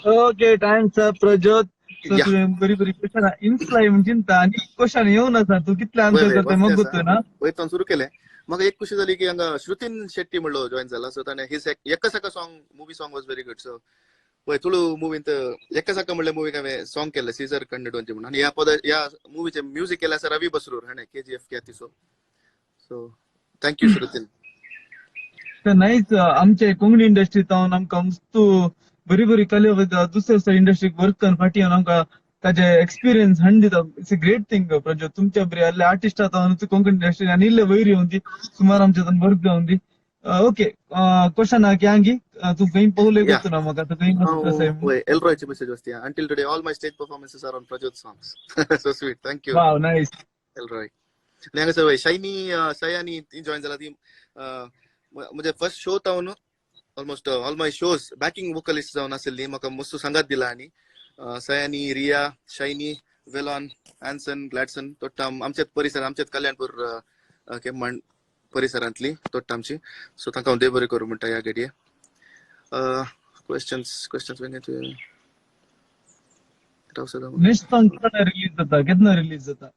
Okay thanks Prajyot Yeah. तुवें बरी बरी क्वेश्चन इन्फ्लाय म्हणजे आणि क्वेश्चन येऊन आसा तू कितले आन्सर करता मग गोतोय ना वयतान सुरू केले म्हाका एक खुशी जाली की हांगा श्रुतीन शेट्टी म्हणलो जॉईन जाला सो ताणें हिज एका साका song movie song was very good so पळय तुळू मुवींत एका साका म्हणल्या मुवीक हांवें सॉंग केलें सीझर कन्नडोनचें म्हणून आनी ह्या मुवीचें म्युझिक केलें आसा रवी बसरूर हाणें KGF ख्यातीचो सो थँक्यू श्रुतीन तर नाहीच आमच्या कोंकणी इंडस्ट्रीत जावन आमकां मस्त बरी बरी कले दुसऱ्या इंडस्ट्रीक वर्क करपाटी आमकां ताजे एक्सपिरियन्स हाण दिता it's a great thing Prajyot तुमच्या बरी आले आर्टिस्ट जावन कोंकणी इंडस्ट्री आनी इल्ले वयर येवन दी सुमार आमच्या वर्क जावन दी ओके क्वेश्चन हांगी तू खंय पावले Yeah. करतो ना म्हाका तू खंय कसं वय एल्रॉयची मेसेज वस्ती until today all my stage performances are on Prajyot songs so sweet thank you wow nice Elroy आणि हांगासर वय शायनी सयानी ती जॉईन जाला ती म्हणजे फर्स्ट शो तावन almost all my shows backing vocalist जावन आसली म्हाका मस्त सांगात दिला आनी सयानी रिया शायनी वेलॉन एन्सन ग्लॅडसन तोट्टा आमच्याच परिसर आमच्याच कल्याणपूर केम्मण परिसरांतली तोट्टा आमची सो तांकां हांव देव बरें करूं म्हणटा ह्या घडये क्वेश्चन्स नेक्स्ट सॉंग केन्ना रिलीज जाता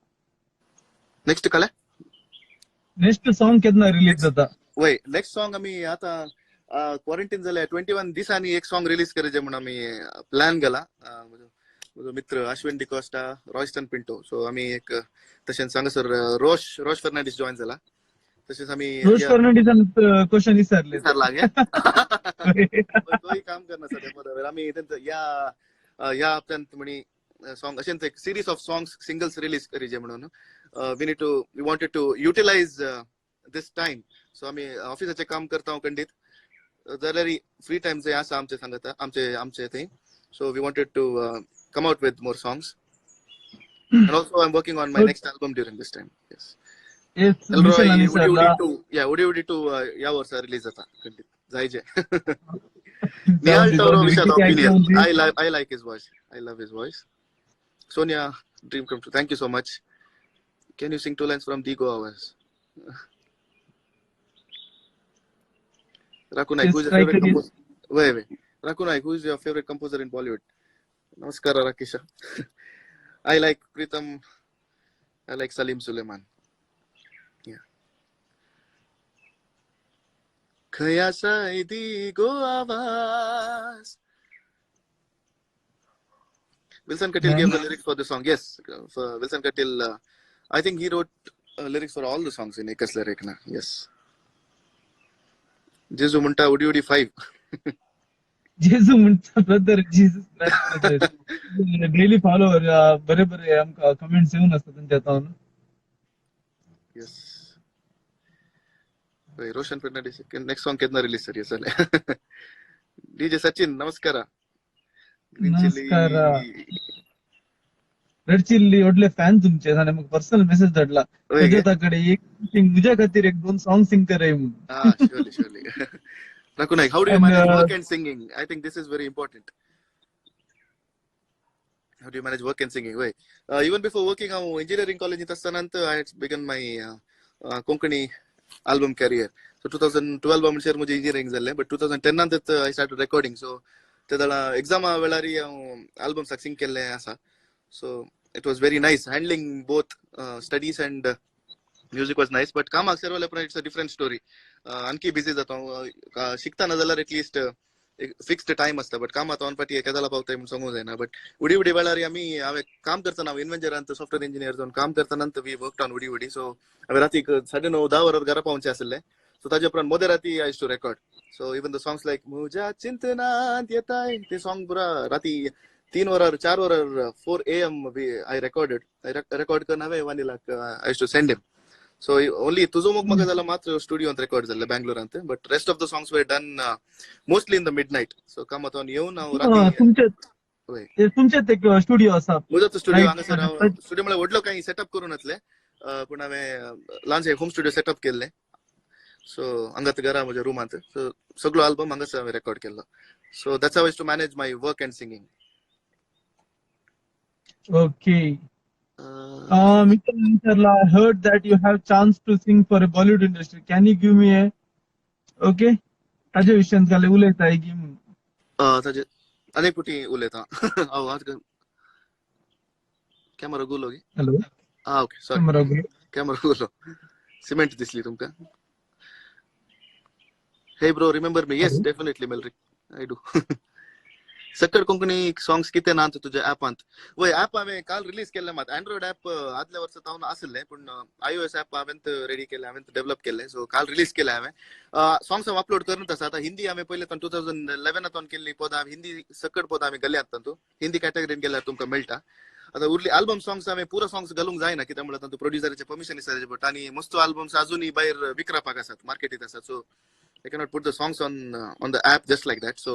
नेक्स्ट कळ्ळें नेक्स्ट सॉंग केन्ना रिलीज जाता वय नेक्स्ट सॉंग आमी आतां क्वारंटीन जाल्या 21 दिसांनी एक सॉंग रिलीज करचे म्हणून आमी प्लॅन केला म्हजो मित्र अश्विन डिकोस्टा रॉयस्टन पिंटो सो आमी एक तशेंच हांगासर रोश फर्नांडीस जॉईन जाला तशेंच आमी रोज फर्नांडीसान क्वेश्चन विचारले तोय काम करना सध्या आमी ह्या हप्त्यांत म्हणी सॉंग अशेंच एक series of songs singles release करीचे म्हणून we wanted to utilize this time so आमी ऑफिसाचें काम करता खंडीत जाल्यार फ्री टाइम जे आसा आमचे सांगता आमचे थंय so we wanted to come out with more songs and also I'm working on my next album during this time. Yes. Yes Elroy Vishal आणि उडी उडी सरला 2 या उडी उडी 2 या वर्सा रिलीज जाता खंडीत जायचे. जाऊन निहाल दे टोरो जाऊन दे विशाल किती ऐकलं ऑपिनियन. म्हणजे I like his voice. I love his voice. Sonia, dream come true. Thank you so much. Can you sing 2 lines from The Go Hours? Raku Naik, who yes is your try favorite करीन. composer? Wait. Raku Naik, who is your favorite composer in Bollywood? Namaskar, Rakisha. I like Pritam. I like Salim Suleiman. Yeah. Khaya Saidi Go Awas. Wilson Kattil gave the lyrics for the song. Yes, for Wilson Kattil, I think he wrote lyrics for all the songs in Ekas Larekna. Yes. Jesu Munta Udi Udi 5. जेजू म्हणता brother Jesus Christ brother daily follower बरे बरे आमकां comments येवन आसता तुमच्या हातान. Yes. Wait, Roshan Fernandez. Next song kedna release sir? Yes. DJ Sachin, namaskara. Green नमस्कार Chilli. Red chilli ओडले fan तुमचे आणि मग पर्सनल मेसेज धाडला Wait, प्रजोताकडे एक तुझ्या खातीर एक दोन सॉंग सिंग करे म्हणून. surely. Raku Naik, how do you And manage work and singing? I think this is very important. How do you manage work and singing? Wait, even before working on engineering college in Tastananta, I had begun my Konkani album career. So 2012 आमचे मुझे engineering झाले, but 2010 नंतर I started recording. So त्याला exam वेळारी album sing केले असा. So it was very nice handling both studies and music was nice. But काम अक्षर वाले पण it's a different story. आणखी busy जातो शिकताना झाला at least एक फिक्स्ड टाइम असता बट काम आता ऑन पाठी एखाद्याला पावताय म्हणून सांगू जायना बट उडी उडी वेळारी आम्ही हांवें काम करतना इन्व्हेंचर आणि सॉफ्टवेअर इंजिनियर जाऊन काम करताना वी वर्कड ऑन उडी उडी सो हांवें राती 9:30-10 वरार घरा पावचे आसले सो ताजे उपरांत मदे राती I to record so even the songs like मुजा चिंतनांत येताय ते सॉंग पुरा राती 3 वरार 4 वरार 4 AM आय रेकॉर्ड करन हांवें वानिलाक I to send him. So only तुझो मोग म्हाका जाला मात्र स्टुडियोंत रेकॉर्ड जाल्ले बँगलोरांत but rest of the songs were done mostly in the midnight so कामातून येवन हांव राती तुमचेच एक स्टुडिओ आसा म्हजोच स्टुडियो हांगासर हांव स्टुडियो म्हळ्यार व्हडलो काही सेटअप करून येतले पूण हांवें ल्हानशें होम स्टुडियो सेटअप केल्ले सो हांगात घरा म्हज्या रुमांत सो सगळो आल्बम हांगासर हांवें रेकॉर्ड केल्लो so that's how to manage my work and singing. Okay Mr. Ansarla, I heard that you have chance to sing for a Bollywood industry. Can you give me a okay? ताजे विशयन जाले उलयताय की ताजे आनी पुटी उलयता हांव आज camera गुलो गी hello okay sorry camera गुलो cement दिसली तुमका. Hey bro, remember me? Yes, definitely Melrick. I do. सक्कड कोंकणी सॉंग्स किती ना तुझ्या ऍपांत वय ऍप हांवें काल रिलीज केल्ले मात अँड्रॉइड ऍप आदल्या वर्सा हांव आसले पूण iOS ऍप हांवें रेडी केले हांवें डेव्हलप केले सो काल रिलीज केले हांवें सॉंग्स हांव अपलोड करूनच आसा आतां हिंदी हांवें पयले 2011 केल्ली पदां हिंदी सक्कड पदां हांवें घाल्यात तातूंत हिंदी कॅटेगरीन गेल्यार तुमकां मेळटा. आतां उरली आल्बम सॉंग्स हांवें पुरो सॉंग्स घालूंक जायना कित्याक म्हळ्यार तातूंत प्रोड्युसराचे परमिशन जाय पडटा आनी मस्त आल्बम्स अजूनय भायर विकरापाक आसात मार्केटींत आसात सो I cannot put the songs on the app just like that. So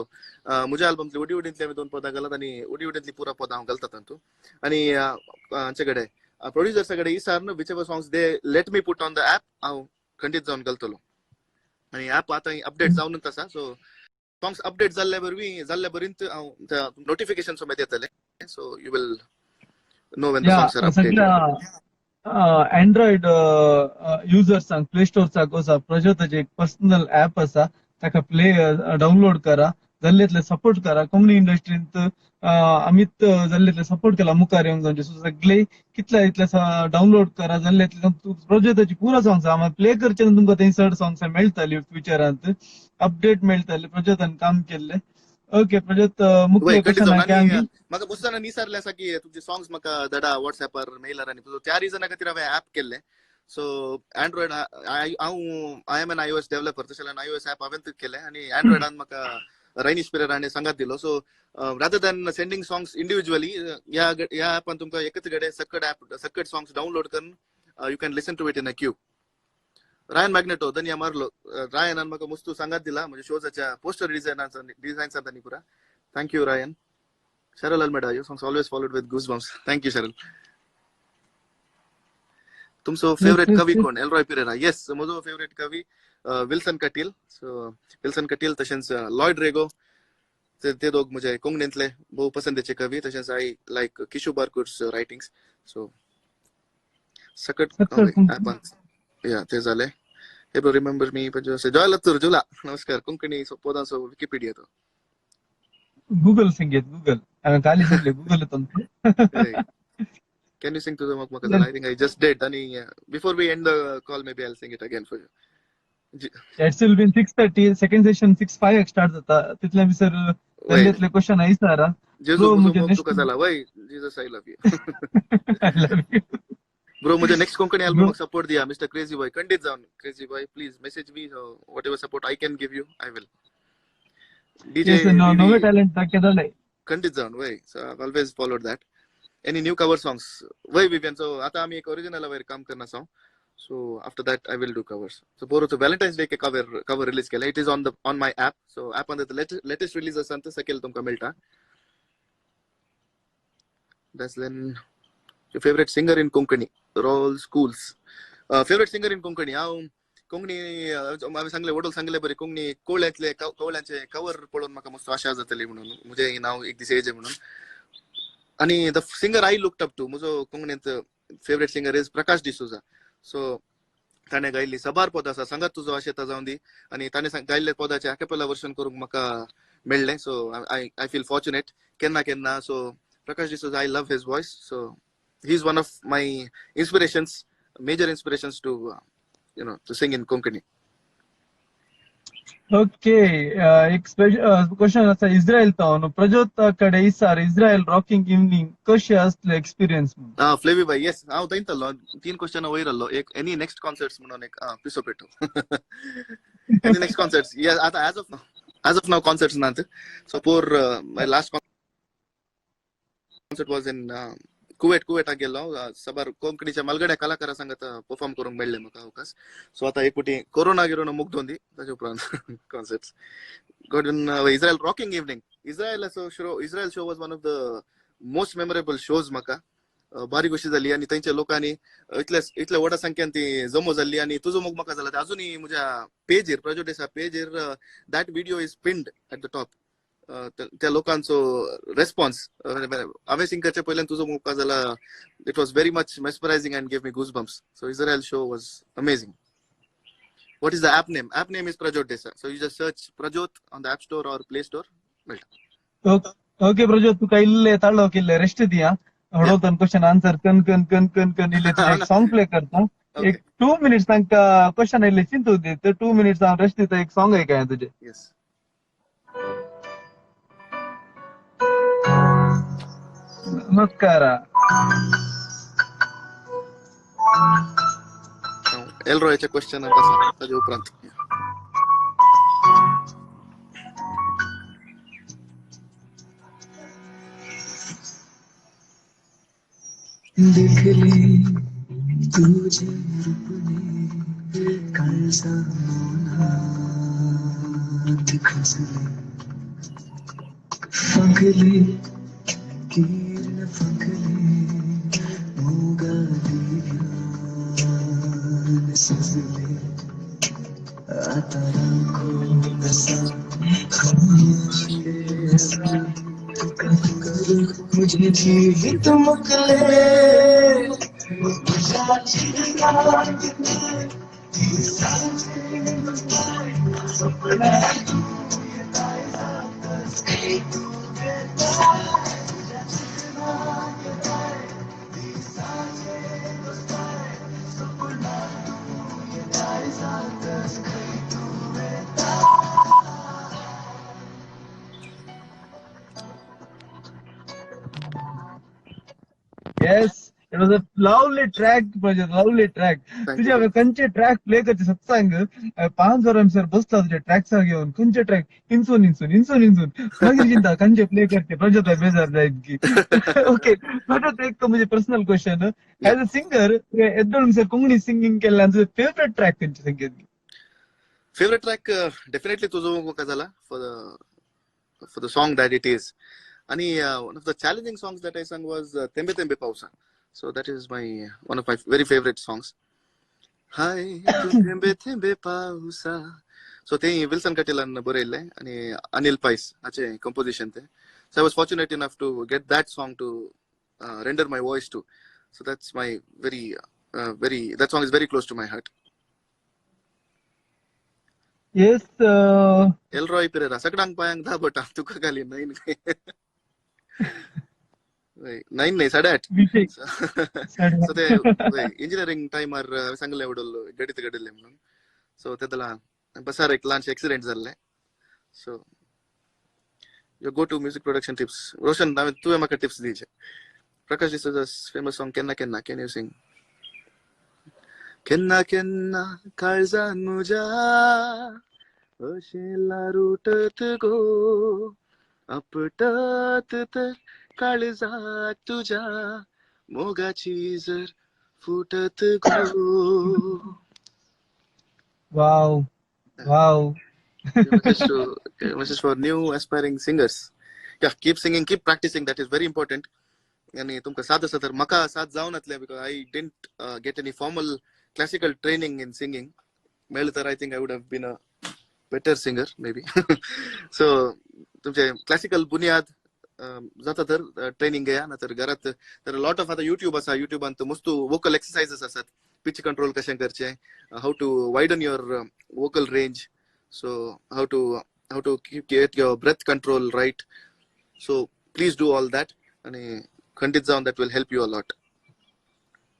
मुझे album उडी उडींतली हांवें 2 पदां घालत आनी उडी उडींतली पुरा पदां हांव घालता तातूंत आनी हांचे कडेन प्रोड्युसर्सा कडेन इसार whichever songs they let me put on the app हांव खंडीत जावन घालतलो आनी ऍप आतां अपडेट जावनूच आसा सो सॉंग्स अपडेट जाल्ले बरींत हांव नोटिफिकेशन समेत येतले so you will know when the songs are updated. Android युजर्सांक प्ले स्टोरचा गोसा प्रजोताचे एक पर्सनल ऍप आसा ताका प्ले डाउनलोड करा जाल्लेतले सपोर्ट करा कोंकणी इंडस्ट्रींत अमित जाल्लेतले सपोर्ट केला मुखार येवंक जावचे सो सगळे कितले इतले डाउनलोड करा जाल्लेतले प्रजोताची पुरो सॉंग्स आहा प्ले करचे तुमकां थंय चड सॉंग्स मेळटली फ्युचरांत अपडेट मेळटले प्रजोतान काम केल्ले. ओके प्रजोत मुख्य क्वेश्चन म्हाका बसताना निसारले आसा की तुमचे सॉंग्स म्हाका धाडा व्हॉट्सएपार मेलार आनी त्या रिजना खातीर हांवें ऍप केल्ले सो अँड्रॉइड हांव I am N iOS developer तशें जाल्यार iOS ऍप हांवें केले आनी अँड्रॉइडान म्हाका रायनीश पिरेर हाणें सांगात दिलो so rather than sending songs individually ह्या ऍपान तुमकां एकच घडे सक्कड सॉंग्स डाउनलोड करून you can listen to it in a queue. Ryan Magneto धन्या मारलो रायनान म्हाका मस्तू सांगात दिला म्हणजे शोजाच्या पोस्टर डिझायन्सांत आनी पुरा thank you Ryan. Cheryl Almeida, your songs always followed with goosebumps. Thank you, Cheryl. तुमचो फेवरेट कवी कोण? एल्रॉय पिरेरा. येस, म्हजो फेवरेट कवी विल्सन कटील. सो विल्सन कटील तशेंच लॉयड रेगो, ते दोग म्हजे कोंकणींतले भोव पसंदीचे कवी. तशेंच आय लायक किशू बारकूड्स रायटिंग्स. सो सकट ऍपान या ते जाले. एबो रिमेंबर मी जॉय लत्तूर जुला. नमस्कार. कोंकणी पोदांचो विकिपीडिया तो. गूगल संगीत गूगल ಖಾಲಿ ಸಿಗ್ಲಿ ಗೂಗಲ್ ತಂತು. Can you sing to the Makmakazal? I think I just did. And before we end the call, maybe I'll sing it again for you. It will be 6:30 second session 6:05 start होता तिथल्या मी sir त्यांच्यातले question आहे सारा जेजू मुझे मुझे next कजाला वय Jesus I love you. I love you. Bro मुझे next Konkani Bro. Album support दिया मिस्टर क्रेजी बॉय. खंडित जाऊन crazy boy please message me whatever support I can give you I will. DJ Yes, नवे talent दाखवलंय. खंडित जाऊन वय. So I always followed that. Any new cover songs वय Vivian. सो आता आम्ही एक ओरिजिनल वयर काम करना song. So after that I will do covers. So पोरो तो Valentine's Day के cover release केला. It is on my app. So app on the latest release असंत सकेल तुमका मिळता. That's then your favorite singer in Konkani. All schools. Favorite singer in Konkani. हांव कोंकणी हांवें सांगले वडोल सांगले बरे कोंकणी कवळ्यांचे कवर पळोवन म्हाका मस्त आशा जातली म्हणून. मुझे नाव एक दीस येजे म्हणून. आणि the singer I looked up to म्हजो कोंकणींत favourite singer is Prakash D'Souza. So ताणें गायल्ली सबार पद आसा सांगात तुजो आशेता जावन दी. आणि ताणें गायल्ले पदाचे अकेपेला वर्शन करूंक म्हाका मेळ्ळें. सो आय फील फॉर्च्युनेट केन्ना केन्ना. So Prakash D'Souza I love his voice. So he is one of my inspirations, major inspirations to to sing in Konkani. Okay एक क्वेश्चन असा इस्रायल तावन प्रज्योत कडे इसार इस्रायल रॉकिंग इव्हनिंग कशें आसले एक्सपिरियन्स म्हणून. फ्लेवी बाय येस हांव थंयतलो 3 question वयर आसलो. एक एनी नेक्स्ट कॉन्सर्ट्स म्हणून एक पिसो पेटो. एनी नेक्स्ट कॉन्सर्ट्स या आता एज ऑफ नाव कॉन्सर्ट्स नात. सो पोर my last concert was in Kuwait गेलो. सबार कोंकणीच्या मलगड्या कलाकारा सांगत परफॉर्म करूंक मेळ्ळें म्हाका अवकाश. सो आता एक फावटी कोरोना गिरोना मुग्धोंदी ताजे उपरांत कॉन्सर्ट्स गॉडन. Israel rocking evening Israel show was one of the most memorable shows. म्हाका बारी गोष्टी जाली आणि थंयच्या लोकांनी इतल्या व्हडा संख्येन ती जमो जाल्ली. आणि तुजो मोग म्हाका जाला अजूनही म्हज्या पेजीर प्रज्योत देसाय पेजीर that video is pinned at the top. त्या लोकांचो रेस्पॉन्स हांवें सिंग करचे पयल्यान तुजो म्हाका जाला it was very much mesmerising and give me goosebumps. So Israel show was amazing. What is the app name? App name is Prajot Desai. So you just search Prajot on the App Store or Play Store. Okay Prajyot तुका इल्ले ताळो केल्ले rest दिया हडोतन question answer कन कन कन कन कन इल्ले एक सॉन्ग प्ले करता. एक 2 मिनिट्स तांका क्वेश्चन आयले चिंतू दे. ते 2 मिनिट्स हांव रेस्ट दिता. एक सॉन्ग आहे काय तुझे. Yes. नमस्कार. एल्रॉयचे क्वेश्चन आसा ताजे उपरांत. देखले तुझे रूपने काळजा मनात खचले फगले किरण फगले मोगाली ध्यान सजले आता राखो नसा खामोशी ऐसा करू मुझे जीवित मुकले Yes, it was a lovely track, Prajot, lovely track. Thank तुझ्या you. खंयचे ट्रॅक प्ले करचे सत्सांग 5 वरां सर बसता तुझ्या ट्रॅक्सार घेऊन खंयचे ट्रॅक इंसून मागीर चिंता खंयचे प्ले करते प्रज्योत बेजार जायत की. ओके प्रज्योत एक म्हणजे personal question as a singer एकदम सर कोंकणी सिंगिंग केल्ल्यान तुझे फेवरेट ट्रॅक खंयचे संगीत. फेवरेट ट्रॅक डेफिनेटली तुजो म्हाका जाला for the song that it is. आणि one of the challenging songs that I sang was तेंबे तेंबे पावसा. So that is one of my very favorite songs. हाय तू थेंबे थेंबे पावसा. सो ते विल्सन कटेलान बरयल्लें आनी अनिल पायस हाचे कंपोजिशन ते. So I was fortunate enough to get that song to render my voice to. So that's my that song is very close to my heart. Yes, Elroy Pereira सगळ्यांक पायांक धा बोटां तुका खाली 9 9 नाही 8.5. विषय सो ते इंजिनियरिंग टायमार सांगलें उडोल्लो गणित घडयलें म्हणून. सो तेदला बसार एक ल्हानशें एक्सिडेंट जाल्लें. सो your go to music production tips. Roshan, तुवें म्हाका टिप्स दिवचे. Prakash D'Souza's famous song Kenna Kenna, can you sing? केन्ना केन्ना काळजान म्हज्या अशें लारुटत गो, आपटत तर काळजात तुझ्या मोगाची जर फुटत गो. wow, wow. Message for new aspiring singers. Yeah, keep singing, keep practicing. That is very important. आणि तुमकां साथ आसा तर म्हाका साथ जावन येतलें because I didn't get any formal classical training in singing. मेळ्ळें तर I think I would have been a better singer maybe. So तुमचे क्लासिकल बुनियाद जाता तर ट्रेनिंग घेया, नातर घरात तर लॉट ऑफ आता युट्यूब आसा. युट्यूबान मस्त वोकल एक्सरसाइजेस आसात. पिच कंट्रोल कशें करचें, how to widen your vocal range, so how to get your breath control right. So please do all that आणि खंडित जावन that will help you a lot.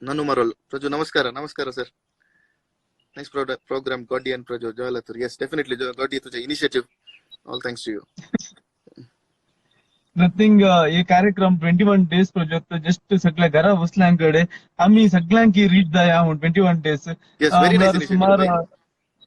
ननु मरोल प्रजू नमस्कार. नमस्कार sir. Nice program, Goddy and Prajo. Joyalathur. Yes, definitely, Goddy, तुझे initiative. All thanks to you. Nothing. हे कार्यक्रम 21 डेज प्रोजेक्ट जस्ट सगळ्या घरा बसल्यांकडे आम्ही सगळ्यांकी रीच जाया म्हणून 21 days Yes, very nice initiative. सुमार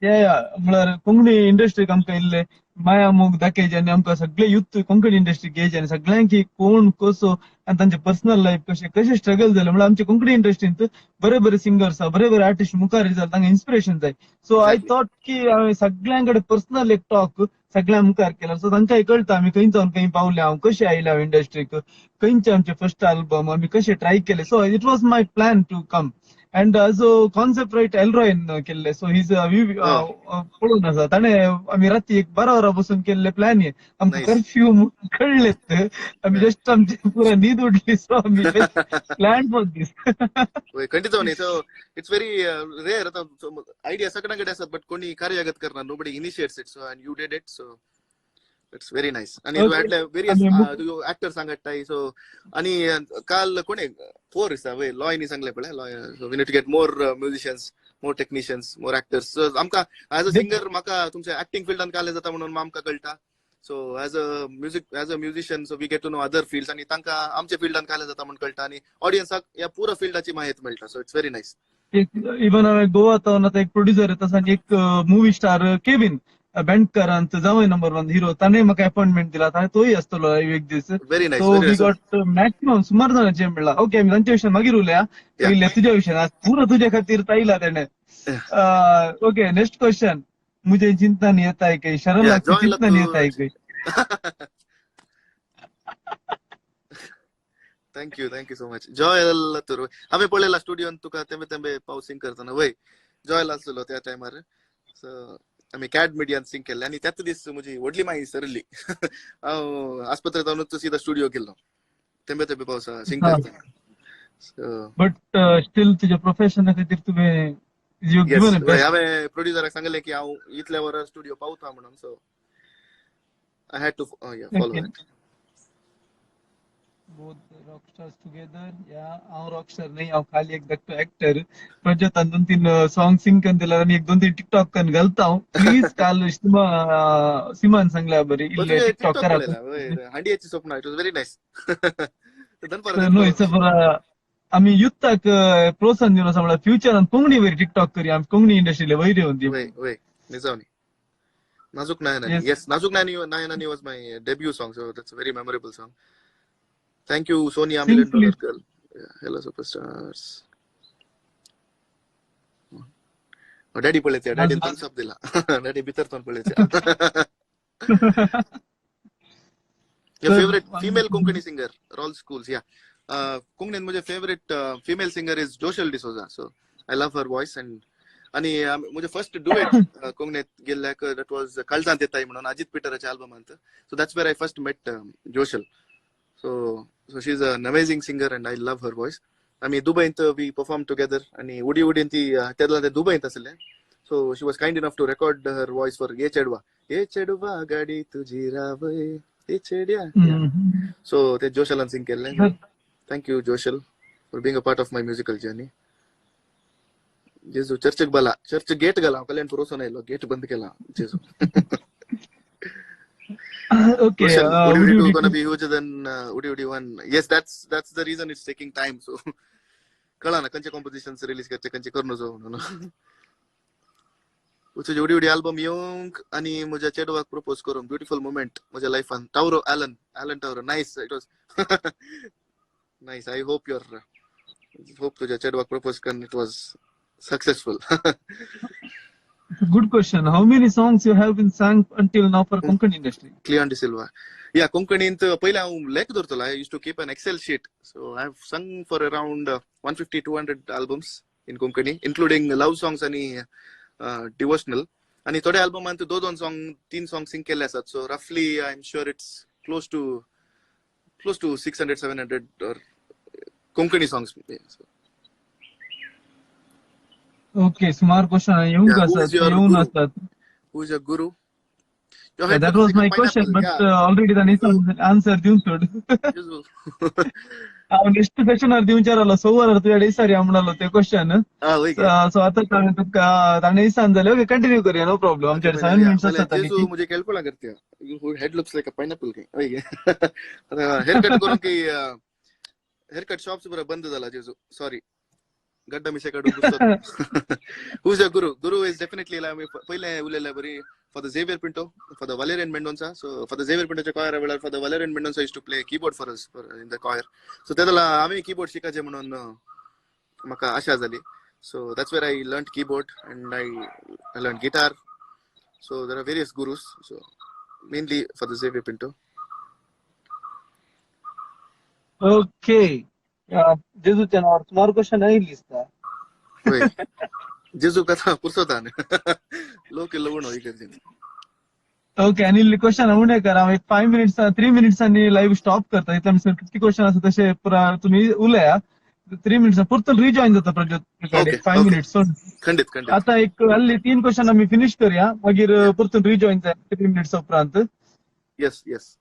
म्हळ्यार कोंकणी इंडस्ट्रीक आमकां इल्ले माया मोग दाखयचे आनी आमकां सगळे युथ कोंकणी इंडस्ट्रीक घ्यायचे आनी सगळ्यांकी कोण कसो आनी तांचे पर्सनल लायफ कशें स्ट्रगल जालें म्हळ्यार आमच्या कोंकणी इंडस्ट्रींत बरे बरे सिंगर्स आहा, बरे बरे आर्टिस्ट मुखार जाले, तांकां इन्स्पिरेशन जाय. सो आय Exactly. थॉट की हांवें सगळ्यांकडे पर्सनल एक टॉक सगळ्या मुखार केला. सो तांकांय कळटा आमी खंय जावन खंय पावले, हांव कशें आयले हांव इंडस्ट्रीक, खंयचे आमचे फर्स्ट अल्बम आमी कशें ट्राय केले. So it was my plan to come and जो कॉन्सेप्ट रायट एल्रॉयन केल्ले. सो हीज पळोवन आसा ताणें आमी राती एक 12 वरां बसून केल्ले प्लॅन. हे आमकां Nice. कर्फ्यू कळलेत, आमी जस्ट आमची पुरा न्हीद उडली. सो आमी जस्ट प्लॅन फॉर दीस. खंडित जावन सो इट्स व्हेरी रेअर. आता आयडिया सगळ्यांकडे असतात बट कोणी कार्यगत करणार. Nobody initiates it. So and you did it. So it's very nice. आणि Okay. वेरियस आणि तू ऍक्टर सांगताय. सो आणि काल कोणी 4 दिसा वय लॉयनी सांगले पळय Loy. So we need to get more musicians, more technicians, more actors. So आमकां ऍज अ सिंगर म्हाका तुमच्या ऍक्टिंग फिल्डान काले जाता म्हणून आमकां कळटा. So as a musician so we get to know other fields आणि तांकां आमच्या फिल्डान काले जाता म्हणून कळटा आणि ऑडियन्साक या पुरा फिल्डाची माहिती मेळटा. So it's very nice. Even हांवें गोवा तावन आतां एक प्रोड्युसर येता आनी एक मुवी स्टार केविन बेंडकरांत जावंय नंबर 1 हिरो, ताणें म्हाका अपॉइंटमेंट दिला. तोय आसतलो एक दीस. Very nice. So we very got maximum सुमार जाणांचे मेळ्ळा. ओके, आमी तांच्या विशयान मागीर उलया. पयले तुज्या विशयान आज पुरो तुजे खातीर तायला तेणें. Okay, next question. मुझे चिंता नहीं येता है कहीं, शरण Yeah, लागती Joy चिंता नहीं येता है Latur. कहीं. Thank you so much. Joy Latur हांवें पळयला स्टुडियोन तुका तेंबे तेंबे पाव सिंग करतना. वय जॉयल आसलो त्या टायमार. सो आमी कॅड मिडियान सिंग केल्ले आनी त्याच दीस म्हजी व्हडली माई सरली. हांव आस्पत्रेंत वचून सीधा स्टुडियो गेल्लो तेंबे तेंबे पावसा सिंग करतना. सो बट स्टील तुझ्या प्रोफेशना खातीर तुवें you yes, given a best. हांवें प्रोड्युसराक सांगलें की हांव इतल्या वरां स्टुडियो पावता म्हणून. So I had to follow that. Both rockstars together. Yeah हांव रॉकस्टार नाही, हांव खाली एक धाकटो एक्टर. प्रज्योतान 2-3 सॉंग सिंग करून दिला आनी 1-2-3 टिकटॉक करून घालता हांव. प्लीज काल सिमान सांगल्या बरी इल्ले तुझे टिकटॉक टिकटॉक करा. पळयला हांडियाची स्वप्न. It was very nice. No it's आमी युथाक प्रोत्साहन दिवन आसा म्हळ्यार फ्युचरान कोंकणी वयर टिकटॉक करया, आमी कोंकणी इंडस्ट्रीला वयर येवन दिवं. वय निजावनी. Nazuk Nayanani. Yes. Yes, Nazuk Nayanani was my debut song, so that's a very memorable song. Thank you, Sonia, Sing, $1 million please. girl. Yeah, hello, superstars. Daddy पळयते. Daddy thumbs up दिला. Daddy भितरतून पळयते. Your favorite female Konkani singer, Roll Schools, yeah. कोंकणीन म्हजे favourite female singer is Joshal D'Souza. So I love her voice. आणि म्हजे first duet कोंकणीत गेल्ल्याक that was काळजांत येताय म्हणून अजित पिटराच्या अल्बमांत. So that's where I first met Joshal. So she is an amazing singer and I love her voice. आम्ही दुबईत वी परफॉर्म टुगेदर आणि उडी उडीन ती त्याला ते दुबईत आसले. So she was kind enough to record her voice for ये चेडवा गाडी तुझी रावय ये चेड्या. सो ते जोशलान सिंग केल्लें. Thank you Joshal for being a part of my musical journey. जेजू चर्चक बाला चर्च गेट गेला कल्याण पुरोसून आयलो गेट बंद केला जेजू. Okay, Joshal, Udi would Udi you 2 like gonna to- be huger than Udi Udi 1. Yes, that's the reason it's taking time. So कळा ना कंचे कॉम्पोजिशन्स रिलीज करचे कंचे करू जो म्हणून. तुझे उडी उडी अल्बम येऊंक आणि म्हज्या चेडवाक प्रपोज करूंक ब्युटिफुल मोमेंट म्हज्या लायफान. Tavaro Alan Tavaro nice. It was nice. I hope तुझ्या चेडवाक प्रपोज करून it was successful. Good question. How many songs you have been sang until now for Konkan industry? Cleon De Silva. Yeah, कोंकणींत पहिले हांव लेख धरतलो. I used to keep an Excel sheet. So I have sung for around 150-200 albums in Konkani, including love songs आणि devotional. आणि थोडे अल्बमांत 2 song 3 song सिंग केले आसात. So roughly I'm sure it's close to 600-700 or Konkani songs. So, Okay, smart question. येऊन yeah, who असतात is your येऊन guru? असतात. Who is your guru? Your Yeah, head that looks was like a my question, pineapple. but Yeah. already the answer दिवून सोड. Jesus. Next question ಅರ್ಧ ವಿಚಾರಲ್ಲ sower ಅರ್ಧ ಎರಡು ಸಾರಿ ಆಮಡಲ್ಲ ते question. होय गे. सो आता ताणे दिसान जाले. ओके, कंटिन्यू करूया. No problem. आमच्याकडे 7 मिनिट्स पहले असतात. जेसू मुझे कॅल्क्युलेट करते. Head looks like a pineapple के. होय गे. हेअर कट करून की हेअर कट शॉप्स बरं बंद झाला जेसू. सॉरी. गड्डा मिशा काढून पुस्तक. Who is a Guru is definitely पहिले उलेला बरी for the Xavier Pinto, for the Valerian Mendonsa. So for the Xavier पिंटोच्या कॉयर वेळार for the Valerian Mendonsa use to play keyboard for us in the choir. So त्याला आम्ही keyboard शिकायचे म्हणून म्हाका आशा झाली. So that's where I learned keyboard and I learned guitar. So there are various gurus. So mainly for the Xavier Pinto. ओके, जेजूच्या नावावर तुम्हाला क्वेश्चन आहे लिस्ता. होय. जेजू कथा पुरसोतान. लोक लवण होई करते. ओके, आणि क्वेश्चन होऊ नये करा. एक 5 मिनिट्स 3 मिनिट्स आणि लाईव्ह स्टॉप करता. इथं किती क्वेश्चन असतात तसे तुम्ही उलया 3 मिनिट्स पुरतं रिजॉईन जातं प्रोजेक्ट. Okay, 5 okay. मिनिट्स खंडित खंडित. आता एक हल्ली 3 क्वेश्चन आम्ही फिनिश करूया. मागीर परतून रिजॉईन जाय 3 मिनिट्स उपरांत. Yes, yes.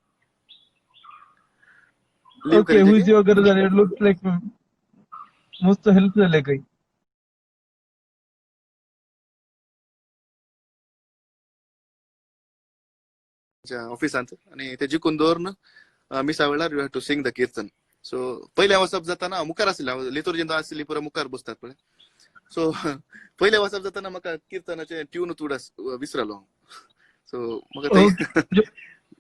Leave okay, who is करेंगे. युअर गरज. इट लुक्स लाईक मस्त हेल्प झाले काही. ऑफिसांत आणि ते जिकून दवरून मिसा वेळार you have to sing the kirtan. So पहिले वचप जाताना मुखार आसले. लितुर्जीन आसली पुरा मुखार बसतात पळय. सो पहिले वचप जाताना म्हाका कीर्तनाचे ट्यून विसरलो. सो म्हाका ते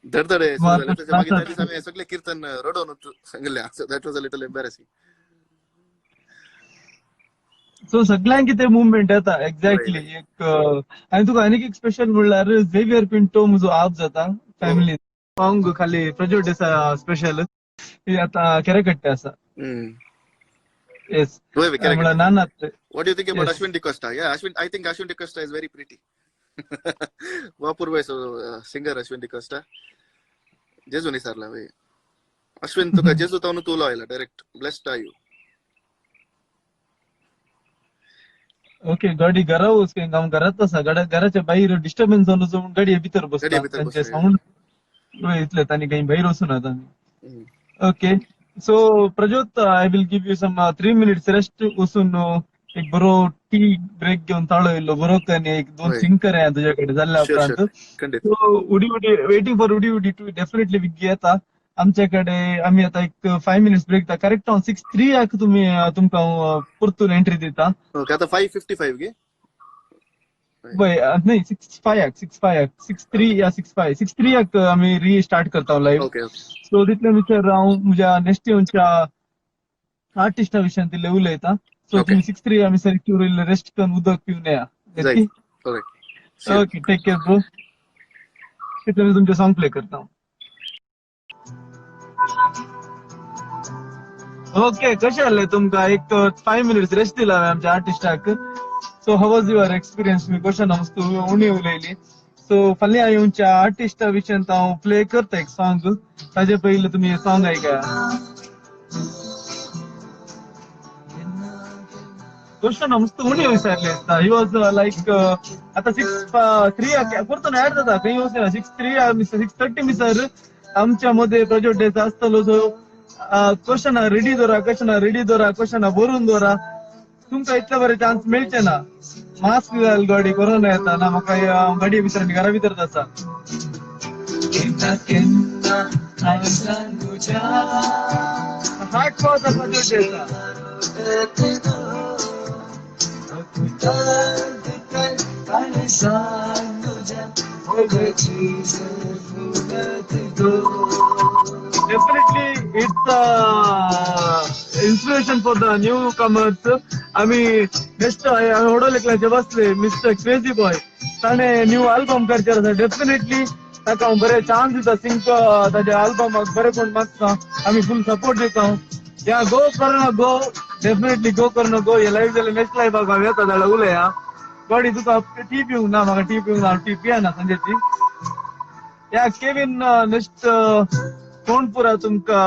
धडधडे सुरू झाले. त्याच्या मागीर त्या दिसा हांवें सगळे कीर्तन रडोवन सांगले. So that was a little embarrassing. So सगळ्यांक ते मुवमेंट येता एक्झॅक्टली. एक आणि तुका आनीक एक स्पेशल म्हणल्यार झेवियर पिंटो म्हजो आप जाता फॅमिली सॉंग खाली प्रज्वल देसाय स्पेशल आता केरेकट्टे आसा. येस, होय correct. म्हणल्यार नानात. What do you think about Yes. Ashwin DaCosta? Yeah, I think Ashwin DaCosta is very pretty. Wapurvai singer Ashwin DaCosta. Jesu ni sarla way. Ashwin तुका जेजू तावन तुलो आयला direct. Blessed are you. Okay, गाडी घरा वचके काम घरात आसा. घराच्या भायर डिस्टर्बन्स जावन जावन गाडये भितर बसता. गाडये भितर तांचे बसता, साऊंड इतले तांणी काही भायर वचून आता. Mm. Okay, so Prajyot I will give you some 3 minutes rest वचून एक बरो टी ब्रेक घेऊन ताळो येयलो बरो आणि एक 2 होय. सिंग करूया तुझ्याकडे जाल्ल्या Sure, उपरांत. sure. खंडित. सो उडी वेटिंग फॉर उडी टू डेफिनेटली विगी येता आमच्याकडे. आम्ही आता एक 5 मिनिट्स ब्रेक दा करेक्ट ऑन 6:03 याक तुम्ही तुमका परतून एंट्री दिता. Okay, आता 5:55 गे. नाही 6:03 या 6:03 याक आम्ही रिस्टार्ट करता लाईव्ह. Okay, okay. सो तितले विचार हांव म्हज्या नेक्स्ट येवनच्या आर्टिस्टा विशयान तिले उलयता. सो Okay. तुम्ही 6:03 आम्ही सारकी उरयले रेस्ट करून उदक पिवन या. जाय. Okay. Sure. Okay, take care bro. तितले मी तुमचे सॉंग प्ले करता. ओके, कशें जालें तुमकां एक 5 मिनिट्स रेस्ट दिला हांवें आमच्या आर्टिस्टाक. So how was your experience? मी क्वेश्चन उणी उलयली. सो फाल्यां येवच्या आर्टिस्टा विशयी हांव प्ले करता एक सॉंग. ताजे पयलीं तुमी सॉंग आयकया. क्वेश्चन मस्त उणी विचारले असता. ही वॉज लाईक आता 6:03 परतून ऍड जाता खंय वचना. 6:30 मिसर आमच्या मध्ये प्रोजेक्ट डेचा आसतलो. सो क्वेश्चन रेडी दवरा, क्वेश्चन बरोवन दवरा. तुमकां इतले बरे चान्स मेळचे ना. मास्क घाल गाडी, कोरोना येता ना. म्हाका गाडये भितर आनी घरा भितर आसा. हार्ट पावता प्रोजेक्ट डेचा. Definitely, it's inspiration for the newcomers. आम्ही नेक्स्ट ओडोलेकलाचे बसले मिस्टर क्रेझी बॉय. ताणे न्यू अल्बम करचे आसा. डेफिनेटली ताका बरे चान्स दिता सिंग ताजे अल्बमाक बरे कोण मागता. आम्ही फुल सपोर्ट दिता. या गो करणं गो, डेफिनेटली गो करणं गो. हे लाईव्ह जाल्यार नेक्स्ट लाईव्हाक हांव येता जाल्यार उलया. गाडी तुका टी पिवंक ना. म्हाका टी पिवंक ना. टी पियाना संजेची. या केविन नेक्स्ट कोणपुरा तुमका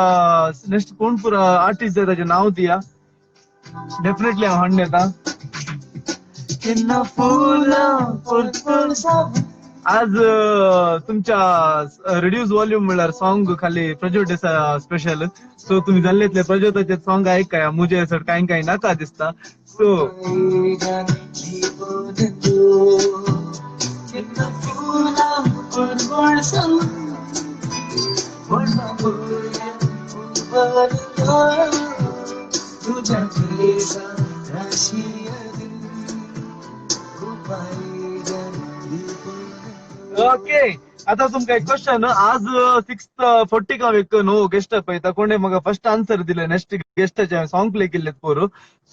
नेक्स्ट कोणपुरा आर्टिस्ट आहे त्याचे नाव दिया. डेफिनेटली हांव हाडून येता. आज तुमच्या रिड्यूस वॉल्यूम म्हणल्यार सॉंग खाली प्रोजेक्ट स्पेशल. सो तुम्ही जाल्लेतले प्रोजेक्टाचे सॉंग ऐकाया. मुझे सर काही काही नाका दिसता. सो ओके, आता तुमका एक क्वेश्चन. आज 6:40 एक नो गेस्ट पळयता. कोणे म्हाका फर्स्ट आन्सर दिले. नेक्स्ट गेस्टाचे सॉंग प्ले केलेत पोर.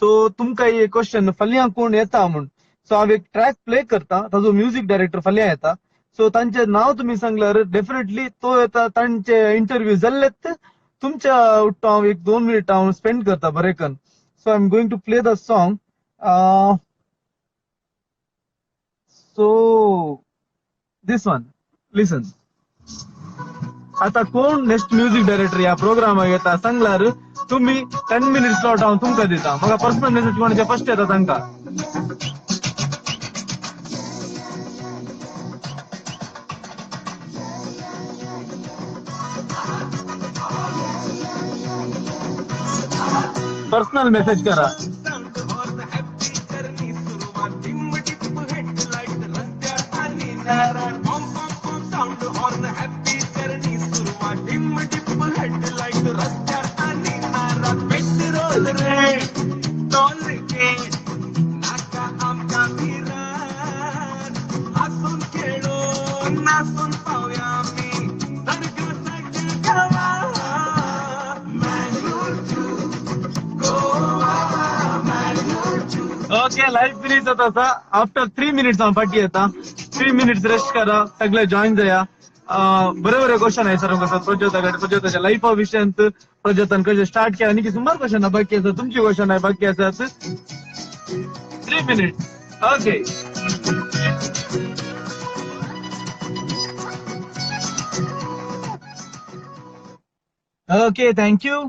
सो तुमका एक क्वेश्चन फाल्यां कोण येता म्हूण. सो हांव एक ट्रॅक प्ले करता. ताजो म्युझिक डायरेक्टर फाल्यां येता. सो तांचे नाव तुम्ही सांगल्यार डेफिनेटली तो येता. तांचे इंटरव्यू जाल्लेत. तुमच्या उठता हांव 1-2 मिनिट हांव स्पेंड करता बरेकन. So I am going to play the song. So this one listen. आता कोण नेक्स्ट म्युझिक डायरेक्टर या प्रोग्रामाक येता सांगल्यार तुम्ही 10 मिनिट्स स्लॉट हांव तुमकां दिता. म्हाका पर्सनल मेसेज कोणाचे फर्स्ट येता तांकां. पर्सनल मेसेज करा. ओके, लाईव्ह फिनिश जाता आसा. आफ्टर 3 मिनिट्स हांव फाटी येता. 3 मिनिट्स रेस्ट करा. सगळे जॉईन जाया. बरे बरे क्वेश्चन आहे सर प्रोजेक्टाच्या लाईफा विशयी. प्रोजेक्टान कशें स्टार्ट केला आनी सुमार क्वेश्चन बाकी आसा. तुमची क्वेश्चन आहे बाकी आसात. 3 मिनिट्स. ओके. Okay, thank you.